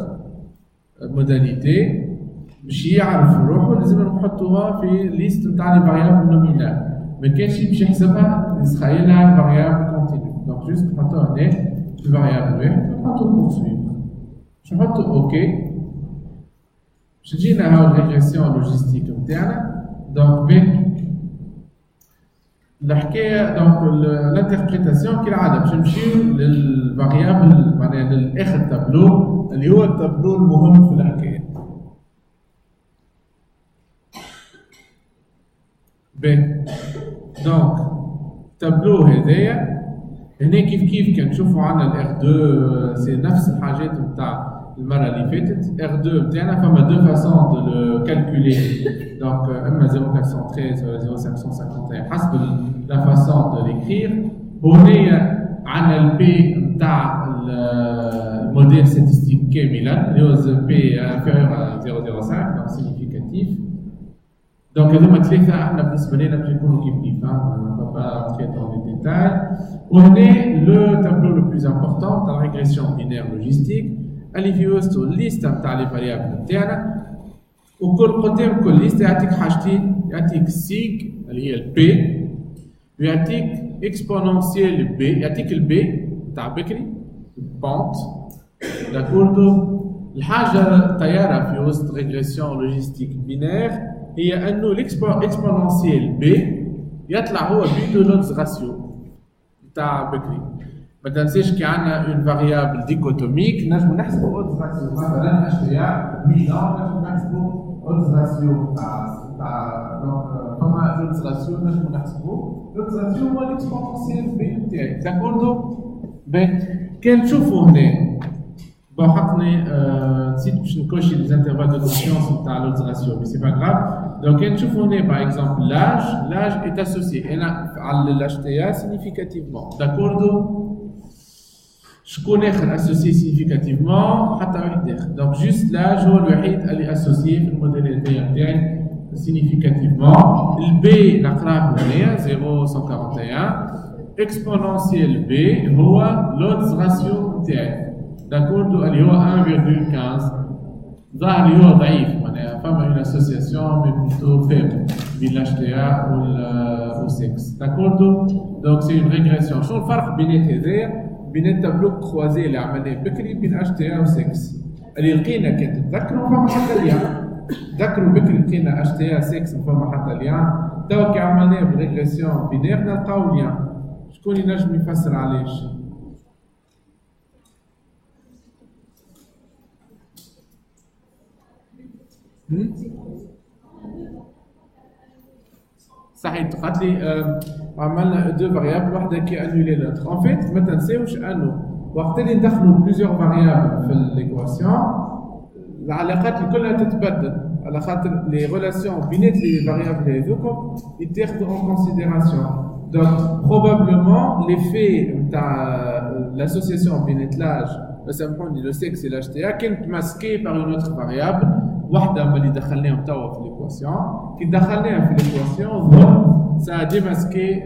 Speaker 3: modalités باش يعرف روحه لازم نحطوها في ليست نتاع لي variables nominales. ما كانش باش يحسبها يتخيلها variable continue. donc juste نحطوها هنا في variable واحد ونحطو poursuivre باش نحطو اوكي باش تجينا هاو الريغريسيون لوجيستيك نتاعنا. دونك بين الحكايه دونك الانتربريتاسيون كالعاده باش نمشيو للفاريابل معناها للاخر تابلو اللي هو التابلو المهم في الحكايه. بين دونك التابلو هذايا هنا كيف كنشوفوا عندنا الار 2 سي نفس الحاجات نتاع المره اللي فاتت. R2 بتاعنا فما دو فاسون دو لو كالكولي. دونك اما 0413 ولا 0551 حسب لا فاسون دو ليكرير. هنا عندنا البي نتاع الموديل ستاتستيك كاملا اللي هو بي انفيريور 0.05 دونك سيغنيفيكاتيف. دونك هذوما ثلاثه احنا بالنسبه لنا باش يكونوا كيف با entrer dans les détails. وهنا لو تابلو لو بلوز امبورطون تاع الريغريسيون بينير لوجيستيك اللي في وسطو الليست نتاع لي فاريابل نتاعنا. وكل قدام كل ليست يعطيك حاجتين، يعطيك سيغ اللي هي البي ويعطيك اكسبونونسيال بي. يعطيك البي نتاع بكري بونت داكوردو. الحاجه الطياره في وسط ريغريسيون لوجيستيك بينير هي انه الاكسبونونسيال بي يطلع هو بي دو لودز راسيو نتاع بكري. ما تنساش كي عندنا اون فاريابل ديكوتوميك نجمو نحسبو اودز راسيو مثلا اشتياء ميزان نجمو نحسبو اودز راسيو تاع دونك فما اودز راسيو نجمو نحسبو. اودز راسيو هو الاكسبونونسيال بي تاعي داكوردو. كان تشوفوا هنا bon حقني نسيت باش نكوشي لي انترفال دو كونفيونس نتاع لودز راسيو مي سي با غراف. دونك كان تشوفوا هنا باغ اكزومبل لاج est associé هنا على الاشتياء سيغنيفيكاتيفمون داكوردو. شكون اخر اسوسي سيغنيفيكاتيفمون؟ حتى واحد اخر. دونك جوست لاج هو الوحيد اللي اسوسي في الموديل نتاعي سيغنيفيكاتيفمون. البي نقراه هنايا 0.141 اكسبونونسيال بي هو لودز راسيو نتاعي داكوردو اللي هو 1.15. ظاهر اللي هو ضعيف معناها فما اون اسوسياسيون مي بلوتو فيبل بين الاشتياء والسكس داكوردو. دونك سي اون ريغريسيون. شنو الفرق بين هذايا بين التابلو كروازي اللي عملناه بكري بين اشتياء وسكس اللي لقينا كان تتذكروا فما حتى ليان. تذكروا بكري لقينا اشتياء سكس فما حتى ليان. توا كي عملناه بالريغريسيون بينير نلقاو ليان. شكون ينجم يفسر علاش؟ صحيح قالت لي عملنا دو فاريابل واحده كي انولي لوتر. ان فيت ما تنساوش انه وقت اللي ندخلوا بليزيور فاريابل في ليكواسيون العلاقات كلها تتبدل على خاطر لي ريلاسيون بينات لي فاريابل هذوكم يتاخذوا اون كونسيديراسيون. دونك بروبابلومون ليفي نتاع لاسوسياسيون بينات لاج سامحوني لو سيكس لاج تاعها كانت ماسكي باغ اون اوتر فاريابل واحده من اللي دخلناهم توا في ليكواسيون. كي دخلناها في ليكواسيون سا ديماسكي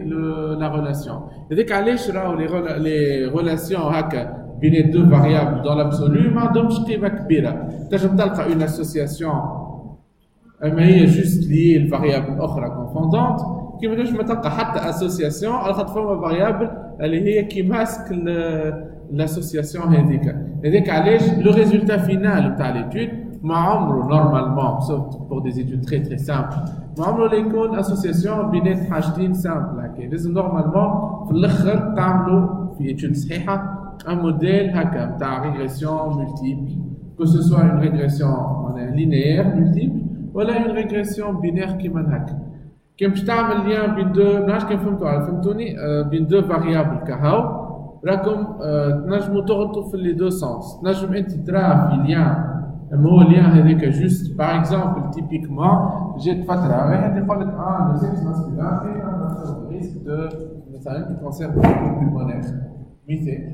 Speaker 3: لا ريلاسيون. هذاك علاش راهو لي ريلاسيون هكا
Speaker 1: بين les deux variables dans l'absolu ما عندهمش قيمة كبيرة. تنجم تلقى une association أما هي juste liée لفاريابل أخرى confondante كيما تنجم تلقى حتى association على خاطر فما فاريابل اللي هي كي ماسك l'association هذيك علاش لو résultat final نتاع l'étude ما عمره normalement sauf pour des études très très simples ما عمره اللي يكون association بين حاجتين simple هكا لازم normalement في الاخر تعملوا في étude صحيحة un modèle هكا نتاع régression multiple que ce soit une régression linéaire multiple ولا une régression binaire كيما هكا كي باش تعمل لين بين دو نعرفش كيف فهمتوني بين دو فاريابل كهو راكم تنجموا تغلطوا في لي دو سونس تنجم انت ترى في لين اما هو اللين هذاك جوست باغ اكزومبل تيبيكمون جات فتره واحد يقول لك لو سيكس ماسكولين في un risque de مثلا كونسير بالمونير مثال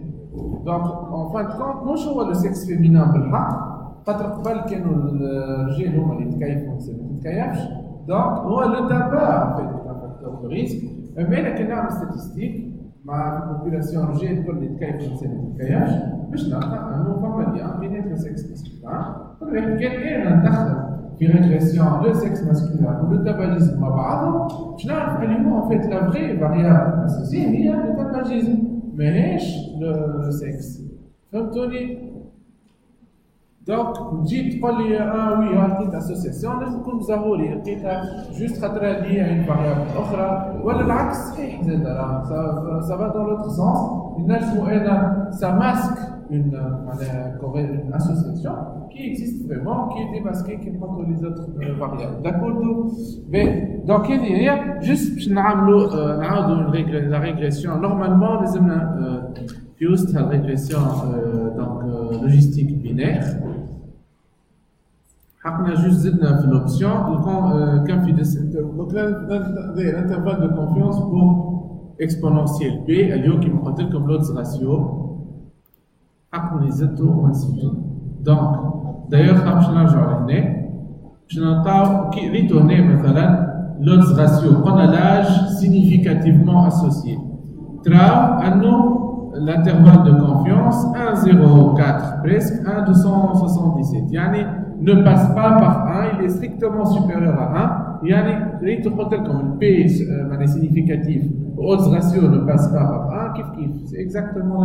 Speaker 1: دونك اون فان كونت مش هو لو سيكس فيمينان بالحق خاطر قبل كانوا الرجال هما اللي يتكيفوا والنساء ما تتكيفش دونك هو لو تابع في فاكتور دو ريسك اما كي نعمل ستاتستيك مع البوبولاسيون الرجال الكل اللي يتكيف والنساء ما تتكيفش باش نلقى انه فما ليان بين لو سيكس ماسكولين كل واحد كان انا ندخل في ريغريسيون لو سيكس ماسكولين ولو تاباجيزم مع بعضهم باش نعرف اليوم ان فيت لا فري فاريابل اساسيه هي لو تاباجيزم ماهيش لو سيكس فهمتوني؟ دونك تجي تقول لي وي لقيت اسوسياسيون لازم تكون ظهوري لقيتها جوست خاطر هذه هي فاريابل اخرى ولا العكس صحيح زاد راه سا فا دون لوتر سونس نجمو انا سا ماسك اون معناها اون اسوسياسيون كي اكزيست فريمون كي ديماسكي كي نحطو لي زوتر فاريابل داكوردو دونك هذه هي جوست باش نعاودو لا ريغريسيون نورمالمون لازمنا في وسط الريغريسيون دونك لوجيستيك بينير حقنا جوست زدنا في لوبسيون كان في دونك الانترفال دو كونفيونس بور اكسبونونسيال بي اليوم كيما قلت لكم لودز راسيو حقنا زدتو ونسيتو دونك دايوغ باش نرجعو لهنا باش نلقاو كي ريتو هنا مثلا لودز راسيو قلنا لاج سينيفيكاتيفمون اسوسيي تراو انه l'intervalle de confiance 1,04 presque 1,277 يعني ne passe pas par 1 il est strictement supérieur à 1 يعني ريت قلت لكم البي معناها significatif odds ratio ne passe pas par 1 كيف c'est exactement